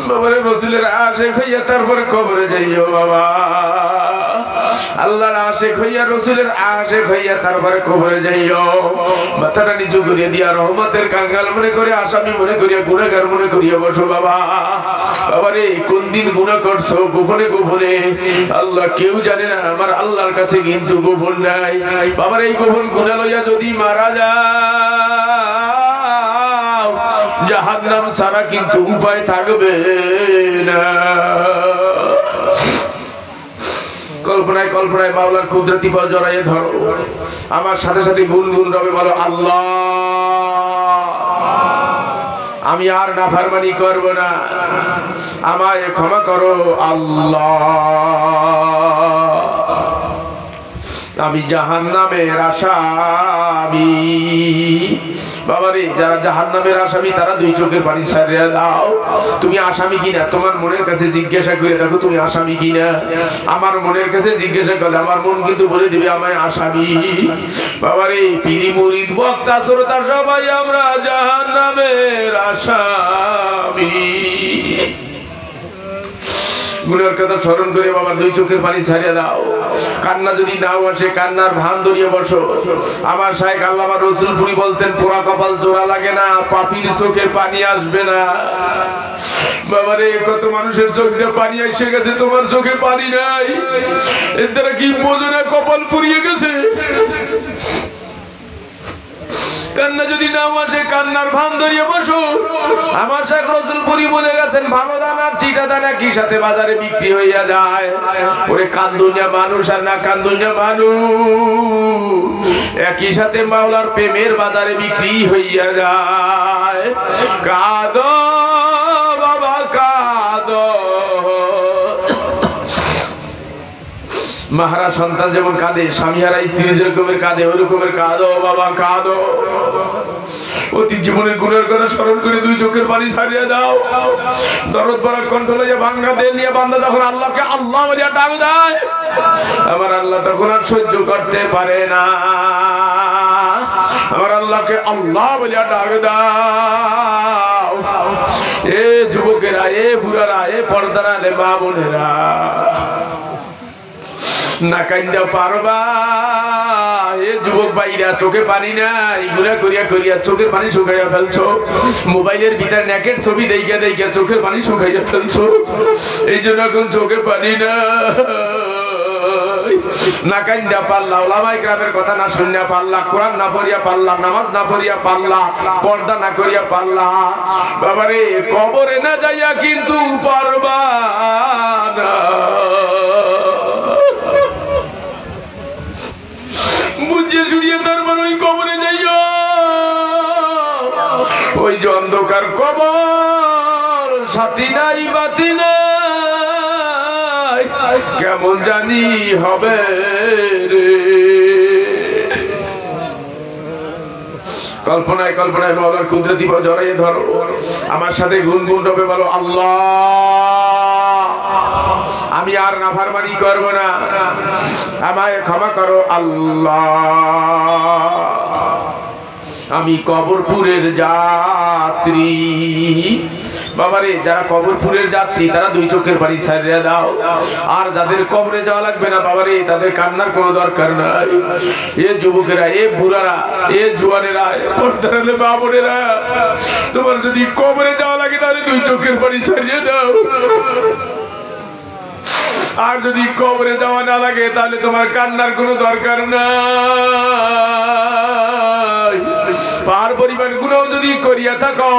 বাবারে রাসূলের আশিক হইয়া তারপরে কবরে যাইও বাবা। আল্লাহর আশিক হইয়া রাসূলের আশিক হইয়া তারপরে কবরে যাইও। মাথাটা নিচু করিয়া দিয়া রহমতের কাঙ্গাল মনে করে, আসামি মনে করিয়া, গুনাহগার মনে করিয়া বসো বাবা। বাবারে কোন দিন গুনাহ করছো গোপনে গোপনে, আল্লাহ কেউ জানে না, আমার আল্লাহর কাছে কিন্তু গোপন নাই। বাবারে এই গোপন গুনাহ লইয়া যদি মারা যায়, জাহান্নাম ছাড়া কিন্তু উপায় থাকবে না। কল্পনায় কল্পনায় মাওলার কুদরতি পাও জড়াইয়ে ধরো, আমার সাথে সাথে গুনগুন রবে বলো, আল্লাহ আমি আর নাফরমানি করব না, আমায় ক্ষমা করো আল্লাহ, আমি জাহান্নামের আসামি। বাবারে যারা জাহান্নামের আসামি তারা দুই চোখের পানি ছাড়িয়ে দাও। তুমি আসামি কিনা তোমার মনের কাছে জিজ্ঞাসা করে দেখো, তুমি আসামি কিনা। আমার মনের কাছে জিজ্ঞাসা করলে আমার মন কিন্তু বলে দিবে আমায় আসামি। বাবারে পীরি মুরিদ বক্তা শ্রোতা সবাই আমরা জাহান্নামের আসামি। গুনার কথা স্মরণ করে বাবা দুই চোখের পানি ছাড়িয়ে দাও। কান্না যদি নাও আসে কান্নার ভান ধরিয়ে বসো। আমার শাইখ আল্লামা রসুলপুরি বলতেন, পোড়া কপাল জোড়া লাগে না, পাপির চোখে পানি আসবে না। বাবারে কত মানুষের চোখ দিয়ে পানি এসে গেছে, তোমার চোখে পানি নাই, এর দ্বারা কি বোঝো না কপাল পুড়িয়ে গেছে। কান্না যদি নাও আসে কান্নার ভান ধরিয়ে বসো। আমার শাইখ রসুলপুরি বলে গেছেন, ভালো দানা আর চিটা দানা কি সাথে বাজারে বিক্রি হইয়া যায়। ওরে কান্দুনিয়া মানুষ আর না কান্দুনিয়া মানুষ একই সাথে মাওলার প্রেমের বাজারে বিক্রি হইয়া যায়। কাঁদো বাবা কাঁদো, মাহারা সন্তান যেমন কাঁদে, স্বামীহারা স্ত্রী যেরকমের কাঁদে, ওই রকমের কাঁদো বাবা কাঁদো। অতি জীবনের গুণের কথা স্মরণ করে দুই চোখের পানি ছাড়িয়ে দাও। দরদ ভরা কণ্ঠ লইয়া ভাঙ্গা দেন নিয়ে বান্দা যখন আল্লাহকে আল্লাহ বলিয়া ডাক দেয়, আমার আল্লাহ তখন আর সহ্য করতে পারে না। আমার আল্লাহকে আল্লাহ বলিয়া ডাক দাও। এ যুবকেরা, এ বুড়ারা, এ পর্দারা, এ মা বোনেরা, না কান্দা পারবা। এ যুবক ভাইরা, চোখে পানি নাই, গুণা করিয়া করিয়া চোখের পানি শুকাইয়া ফেলছো। মোবাইলের ভিতরে নেকের ছবি দেখিয়া দেখিয়া চোখের পানি শুকাইয়া ফেলছো। এই জন্য এখন চোখে পানি না। না কান্দা পারলা, ওলামায়ে কেরামের কথা না শুনিয়া পারলা, কোরআন না পড়িয়া পারলা, নামাজ না পড়িয়া পারলা, পর্দা না করিয়া পারলা, বাবারে কবরে না যাইয়া কিন্তু পারবা না। বুঝে শুনিয়ে তারপর ওই কবরে যাইয়া, ওই যে অন্ধকার কবর, সাথী নাই বাতি নাই, কেমন জানি হবে রে। কল্পনায় কল্পনায় মাওলার কুদরতি জড়াইয়ে ধরো, আমার সাথে গুনগুন রবে বলো, আল্লাহ আমি আর নাফরমানি করব না, আমায় ক্ষমা করো আল্লাহ। আমি কবরপুরের যাত্রী, বাবারে যারা কবরপুরের যাত্রী তারা দুই চোখের পানি ছাড়িয়ে দাও। আর যাদের কবরে যাওয়া লাগবে না বাবারে, তাদের কান্নার কোনো দরকার নাই। এ যুবকেরা, এ বুড়ারা, এ জুয়ানেরা, এ পর্দারা, মা বোনেরা, তোমার যদি কবরে যাওয়া লাগে তাহলে দুই চোখের পানি ছাড়িয়ে দাও। আর যদি কবরে যাওয়া না লাগে তাহলে তোমার কান্নার কোনো দরকার নাই। পাহাড় পরিমাণ গুনাহ যদি করিয়া থাকো,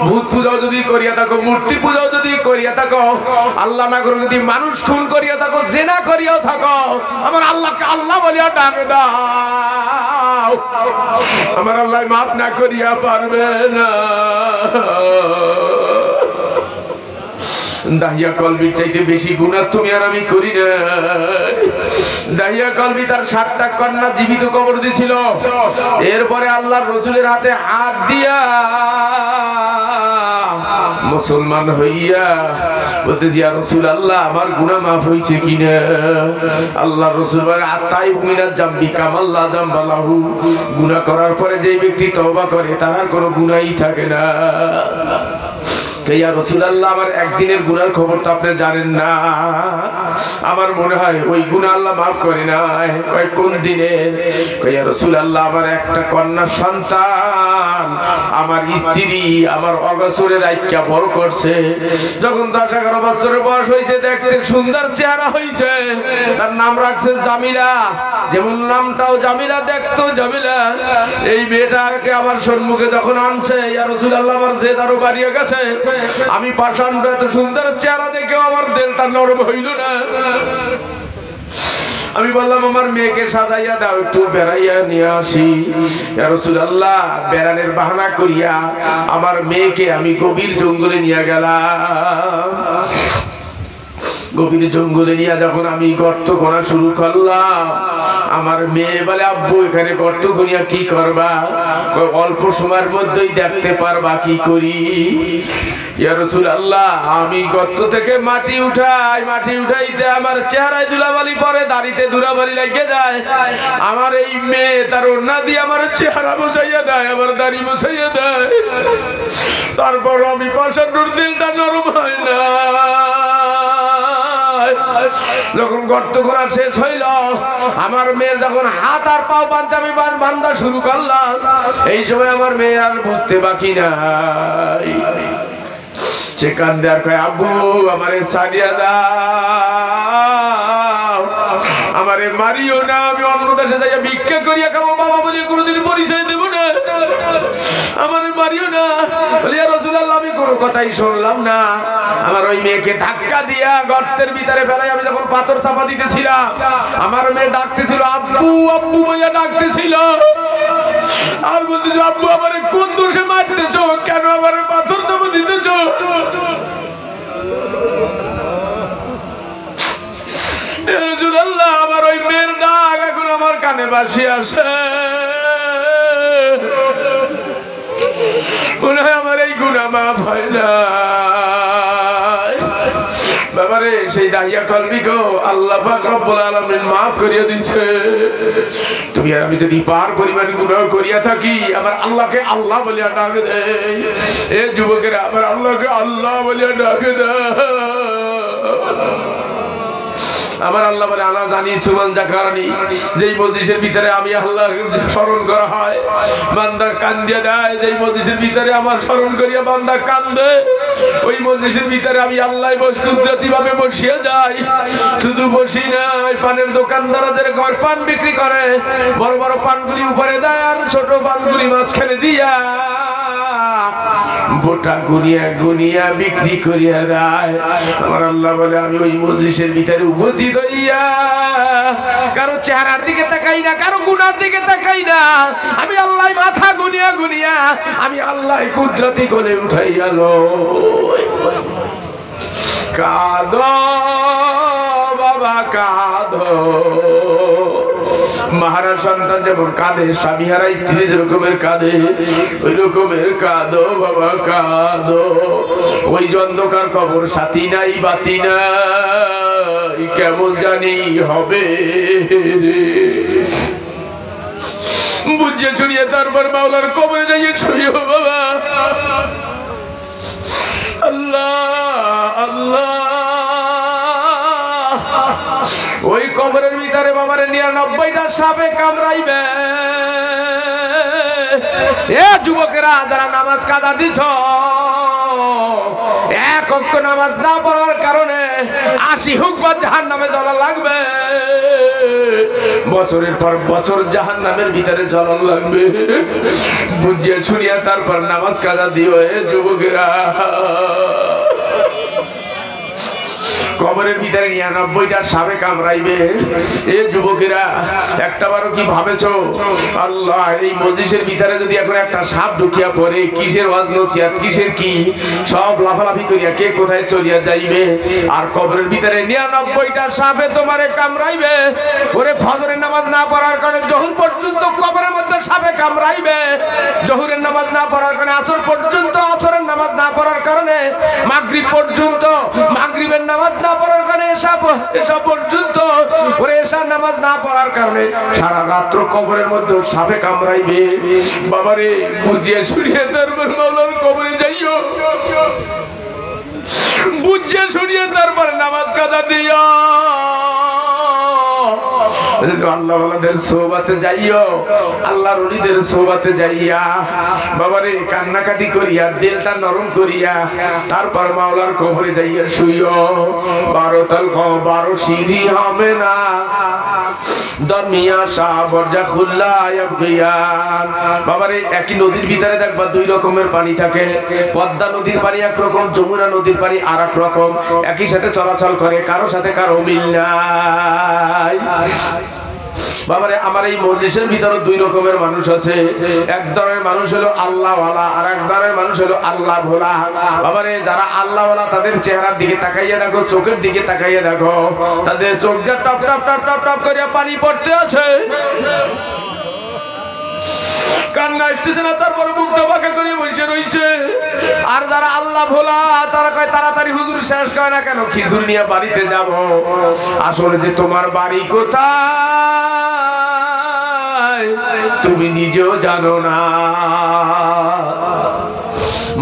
ভূত পূজাও যদি করিয়া থাকো, মূর্তি পূজাও যদি করিয়া থাকো, আল্লাহ না করে যদি মানুষ খুন করিয়া থাকো, জেনা করিয়াও থাকো, আমার আল্লাহকে আল্লাহ বলিয়া ডাক দাও। আমার আল্লাহ মাফ না করিয়া পারবে না। দাহিয়া কলবির চাইতে বেশি গুনাহ তুমি আর আমি করি না। দাহিয়া কলবি তার 7টা কন্যা জীবিত কবর দিছিল, এরপরে আল্লাহর রাসূলের হাতে হাত দিয়া মুসলমান হইয়া বলতেছি, ইয়া রাসূলুল্লাহ আমার গুনাহ মাফ হইছে কিনা? আল্লাহর রাসূল বলে, আতাইব মিনাজ জামবি কামাল্লা জামবালাহু, গুনাহ করার পরে যেই ব্যক্তি তওবা করে তার আর কোনো গুনাহই থাকে না। ইয়া রাসূলুল্লাহ আমার একদিনের গুনার খবর তো আপনি জানেন না, আমার মনে হয় ওই গুনাহ আল্লাহ মাফ করে না। কয় কোন দিনের? ইয়া রাসূলুল্লাহ আমার একটা কন্যা সন্তান আমার স্ত্রী আমার অগসরে রাইখা বড় করছে, যখন 10-11 বছরের বয়স হয়েছে, দেখতে সুন্দর চেহারা হয়েছে, তার নাম রাখছে জামিলা। যেমন নামটাও জামিলা, দেখতো জামিলা। এই মেয়েটাকে আমার সম্মুখে যখন আনছে, ইয়া রাসূলুল্লাহ আমার জেদ আরো বাড়িয়ে গেছে। আমি পাষাণ্ড, এত সুন্দর চেহারা দেখেও আমার দিলটা নরম হইল না। আমি বললাম আমার মেয়েকে সাজাইয়া দাও, একটু বেড়াইয়া নিয়ে আসি। ইয়া রাসূলুল্লাহ বেড়ানোর বাহানা করিয়া আমার মেয়েকে আমি গভীর জঙ্গলে নিয়ে গেলাম। গভীর জঙ্গলে নিয়ে যখন আমি গর্ত খোঁড়া শুরু করলাম, আমার মেয়ে বলে, আব্বু এখানে গর্ত খুঁড়িয়া কি করবা? অল্প সময়ের মধ্যেই দেখতে পারবা কি করি। ইয়া রাসূলুল্লাহ আমি গর্ত থেকে মাটি উঠাই, মাটি উঠাইতে আমার চেহারায় ধুলাবালি পড়ে, দাড়িতে ধুলাবালি লেগে যায়। আমার এই মেয়ে তার ওড়না দিয়ে আমার চেহারা মুছাইয়া দেয়, আমার দাড়ি মুছাইয়া দেয়। তারপর আমি পাষাণ্ডর দিলটা নরম হয় না। যখন গর্ত করা শেষ হইল, আমার মেয়ে যখন হাত আর পাও বাঁধতে আমি বান্ধা শুরু করলাম, এই সময় আমার মেয়ে আর বুঝতে বাকি নাই। সে কান্দে আর কয়, আব্বু আমারে ছাড়িয়া দাও, আমারে মারিও না, আমি অন্য দেশে যাইয়া ভিক্ষা করিয়া খাবো, বাবা বলে কোনোদিন পরিচয় দেব না, আমারে মারিও না। ইয়া রাসূলুল্লাহ আমি কোনো কথাই শুনলাম না। আমার ওই মেয়েকে ধাক্কা দিয়া গর্তের ভিতরে ফেলাই আমি যখন পাথর চাপা দিতেছিলাম, আমার মেয়ে ডাকতেছিল আব্বু আব্বু বইয়া ডাকতেছিল, আর বলতেছিল, আব্বু আমারে কোন দোষে মারতেছো, কেন আমারে পাথর চাপা দিতেছো? রাসূলুল্লাহ কানে বাসি আসে, মনে হয় আমার এই গুনাহ মাফ হয় না। বাবারে সেই দাহিয়া কলবিকে আল্লাহ পাক রব্বুল আলামিন মাফ করিয়া দিয়েছে। তুমি আর আমি যদি পার পরিমাণ গুনাহ করিয়া থাকি, আমার আল্লাহকে আল্লাহ বলিয়া ডাক দেই। এ যুবকেরা, আমার আল্লাহকে আল্লাহ বলিয়া ডাক দেই। আমার আল্লাহ বলে, আনা জানি সুমান জাকারানি, যেই মজলিসের ভিতরে আমি আল্লাহ স্মরণ করা হয়, বান্দা কান্দিয়া দেয়। যেই মজলিসের ভিতরে আমার স্মরণ করিয়া বান্দা কান্দে, ওই মজলিসের ভিতরে আমি আল্লাহ কুদরতি ভাবে বসিয়ে যাই। শুধু বসি নাই, পানের দোকানদার যেরকম পান বিক্রি করে, বড় বড় পানগুলি উপরে দেয় আর ছোট পানগুলি মাঝখানে দিয়া বোটা গুনিয়া গুনিয়া বিক্রি করিয়া দেয়। আমার আল্লাহ বলে, আমি ওই মজলিসের ভিতরে উপস্থিত হইয়া কারো চেহারার দিকে তাকাই না, কারো গুনার দিকে তাকাই না। আমি আল্লাহ মাথা গুনিয়া গুনিয়া আমি আল্লাহ কুদরতি কোলে উঠাইয়া লই। কাঁদো বাবা কাঁদো, মহারাজ সন্তান যেমন কাঁদে, স্বামী হারা স্ত্রী যেরকমের কাঁদে, ওই রকমের কাঁদো বাবা কাঁদো। ওই যে অন্ধকার কবর, সাথী নাই বাতি নাই, কেমন জানি হবে রে। বুঝে শুনিয়ে তারপর মাওলার কবরে যাইয়ে ছুঁয়ো বাবা। আল্লাহ আল্লাহ, ওই কবরের ভিতরে বাবারে 99টা সাপে কামড়াইবে। এ যুবকেরা, যারা নামাজ কাজা দিছ, এক ওয়াক্ত নামাজ না পড়ার কারণে 80 হুকবার জাহান্নামে জ্বলা লাগবে। বছরের পর বছর জাহান্নামের ভিতরে জ্বলা লাগবে। বুঝিয়ে শুনিয়া তারপর নামাজ কাজা দিও। এ যুবকেরা, কবরের ভিতরে 99টা সাপে কামড়াইবে। এ যুবকেরা, একটাবারও কি ভাবেছো আল্লাহ এই মজলিসের ভিতরে যদি এখন একটা সাপ ঢুকিয়া পড়ে, কিসের ওয়াজ নসিহত, কিসের কি সব লাফালাফি করিয়া কে কোথায় চলিয়া যাইবে। আর কবরের ভিতরে 99টা সাপে তোমারে কামড়াইবে। ওরে ফজরের নামাজ না পড়ার কারণে জোহর পর্যন্ত কবরের মধ্যে সাপে কামড়াইবে। জোহরের নামাজ না পড়ার কারণে আসর পর্যন্ত, আসরের নামাজ না পড়ার কারণে মাগরিব পর্যন্ত, মাগরিবের নামাজ না পড়ার কারণে এসা পর্যন্ত, ওরে এশার নামাজ না পড়ার কারণে সারা রাত্র কবরের মধ্যে সাপে কামড়াইবে। বাবারে বুঝিয়ে শুনিয়ে তারপর মাওলার কবরে যাইও। বুঝিয়ে শুনিয়ে তারপর নামাজ কাজা দিও। আল্লাহ ওয়ালাদের সোহবাতে যাইও, আল্লাহর ওলিদের সোহবাতে যাইয়া বাবারে কান্নাকাটি করিয়া, দিলটা নরম করিয়া তারপর মাওলার কবরে যাইয়া শুইও। 12 তলখ 12 সিঁড়ি হবে না, দরমিয়া শাহ বরজা খুল্লা ইয়াবগিয়ান। বাবারে একই নদীর ভিতরে দেখবা 2 রকমের পানি থাকে। পদ্মা নদীর পানি একরকম, যমুনা নদীর পানি আর এক রকম। একই সাথে চলাচল করে, কারো সাথে কারো মিল নাই। বাবারে আমার এই মজলিসের ভিতরে 2 রকমের মানুষ আছে। এক ধরনের মানুষ হলো আল্লাহওয়ালা, আর এক ধরনের মানুষ হলো আল্লাহ ভোলা। বাবারে যারা আল্লাহওয়ালা, তাদের চেহারার দিকে তাকাইয়া দেখো, চোখের দিকে তাকাইয়া দেখো, তাদের চোখটা top top top top top করে পানি পড়তে আছে। কান্না আসছে না, তারপর মুখটা বাঁকা করে বসে রয়েছে। আর যারা আল্লাহ ভোলা, তারা কয় তাড়াতাড়ি হুজুর শেষ করে না কেন, খিজুর নিয়ে বাড়িতে যাব। আসলে যে তোমার বাড়ি কোথায় তুমি নিজেও জানো না।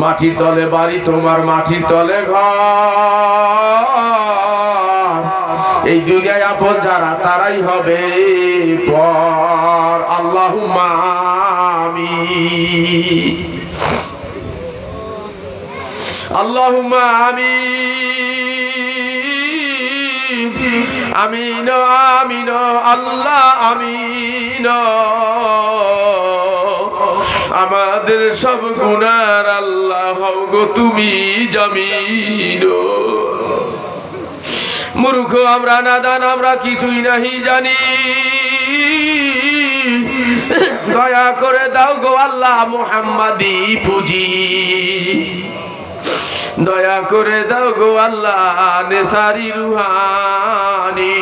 মাটির তলে বাড়ি তোমার, মাটির তলে ঘর। এই দুনিয়ায় আপন যারা, তারাই হবে পর। আল্লাহুম্মা আমিন, আল্লাহুম্মা আমিন, আমিন আমিন আল্লাহ আমিন। আমাদের সব গুনার আল্লাহ হও গো তুমি জামিন। মূর্খ আমরা, নাদান আমরা, কিছুই নাহি জানি। দয়া করে দাও গো আল্লাহ মুহাম্মাদি পুঁজি। দয়া করে দাও গো আল্লাহ নেসারি রুহানি।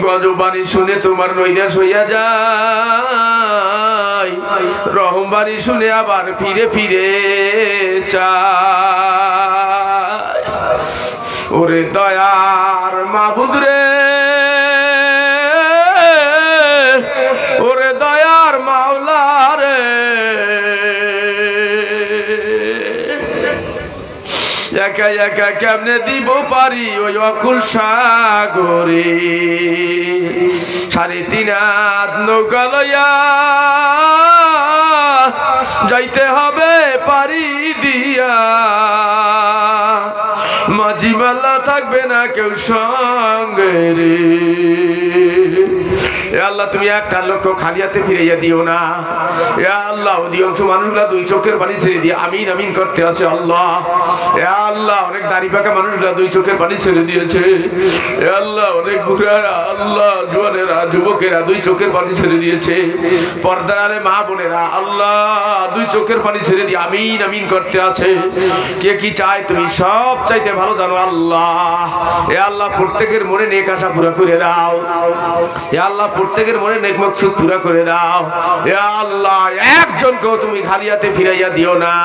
গজব বাণী শুনে তোমার নৈরাশ হইয়া যায়, রহম বাণী শুনে আবার ফিরে ফিরে চায়। ওরে দয়ার মাবুদ রে, ওরে দয়ার মাওলা রে, একা একা কেমনে দিব পারি ওই অকুল সাগরে, 3.5 হাত নৌকা লইয়া যাইতে হবে পারি দিয়া, মাঝি মাল্লা থাকবে না কেউ সঙ্গে রে। আল্লাহ তুমি একটা লক্ষ খালি হাতে ফিরাইয়া দিও না। আল্লাহ অধিকাংশ মানুষগুলা 2 চোখের পানি ছেড়ে দিয়ে আমিন আমিন করতে আছে। আল্লাহ আল্লাহ অনেক দাড়ি পাকা মানুষগুলা 2 চোখের পানি ছেড়ে দিয়েছে। আল্লাহ অনেক বুড়ারা, আল্লাহ জোয়ানেরা, যুবকেরা 2 চোখের পানি ছেড়ে দিয়েছে। পর্দার আলে মা বোনেরা আল্লাহ 2 চোখের পানি ছেড়ে দিয়ে আমিন আমিন করতে আছে। কে কি চায় তুমি সব চাইতে ভালো জানো আল্লাহ। আল্লাহ প্রত্যেকের মনে নেক আশা পুরা করে দাও। আল্লাহ প্রত্যেকের মনে নেক মাকসুদ পুরা করে দাও। আল্লাহ একজনকেও তুমি খালি হাতে ফিরাইয়া দিও না।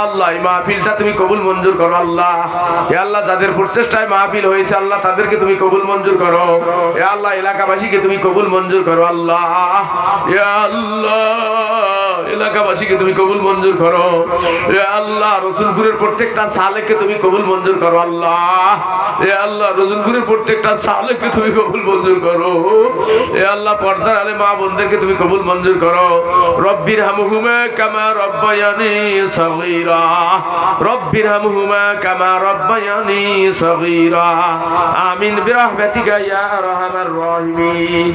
আল্লাহ এই মাহফিলটা তুমি কবুল মঞ্জুর করো আল্লাহ। আল্লাহ যাদের প্রচেষ্টায় মাহফিল হয়েছে আল্লাহ তাদেরকে তুমি কবুল মঞ্জুর করো। আল্লাহ এলাকাবাসীকে তুমি কবুল মঞ্জুর করো আল্লাহ। আল্লাহ এলাকাবাসীকে তুমি কবুল মঞ্জুর করো। আল্লাহ রসুলপুরের প্রত্যেকটা সালেককে তুমি কবুল মঞ্জুর করো আল্লাহ। আল্লাহ রসুলপুরের প্রত্যেকটা সালেককে তুমি কবুল মঞ্জুর করো। আল্লাহ পর্দার আলে মা বোনদেরকে তুমি কবুল মঞ্জুর করো। রব্বির হামহুমা কামা রব্বায়ানি সগীরা, রব্বির হামহুমা কামা রব্বায়ানি সগীরা। আমিন বিরহমাতিকা ইয়া আরহামার রাহিমিন।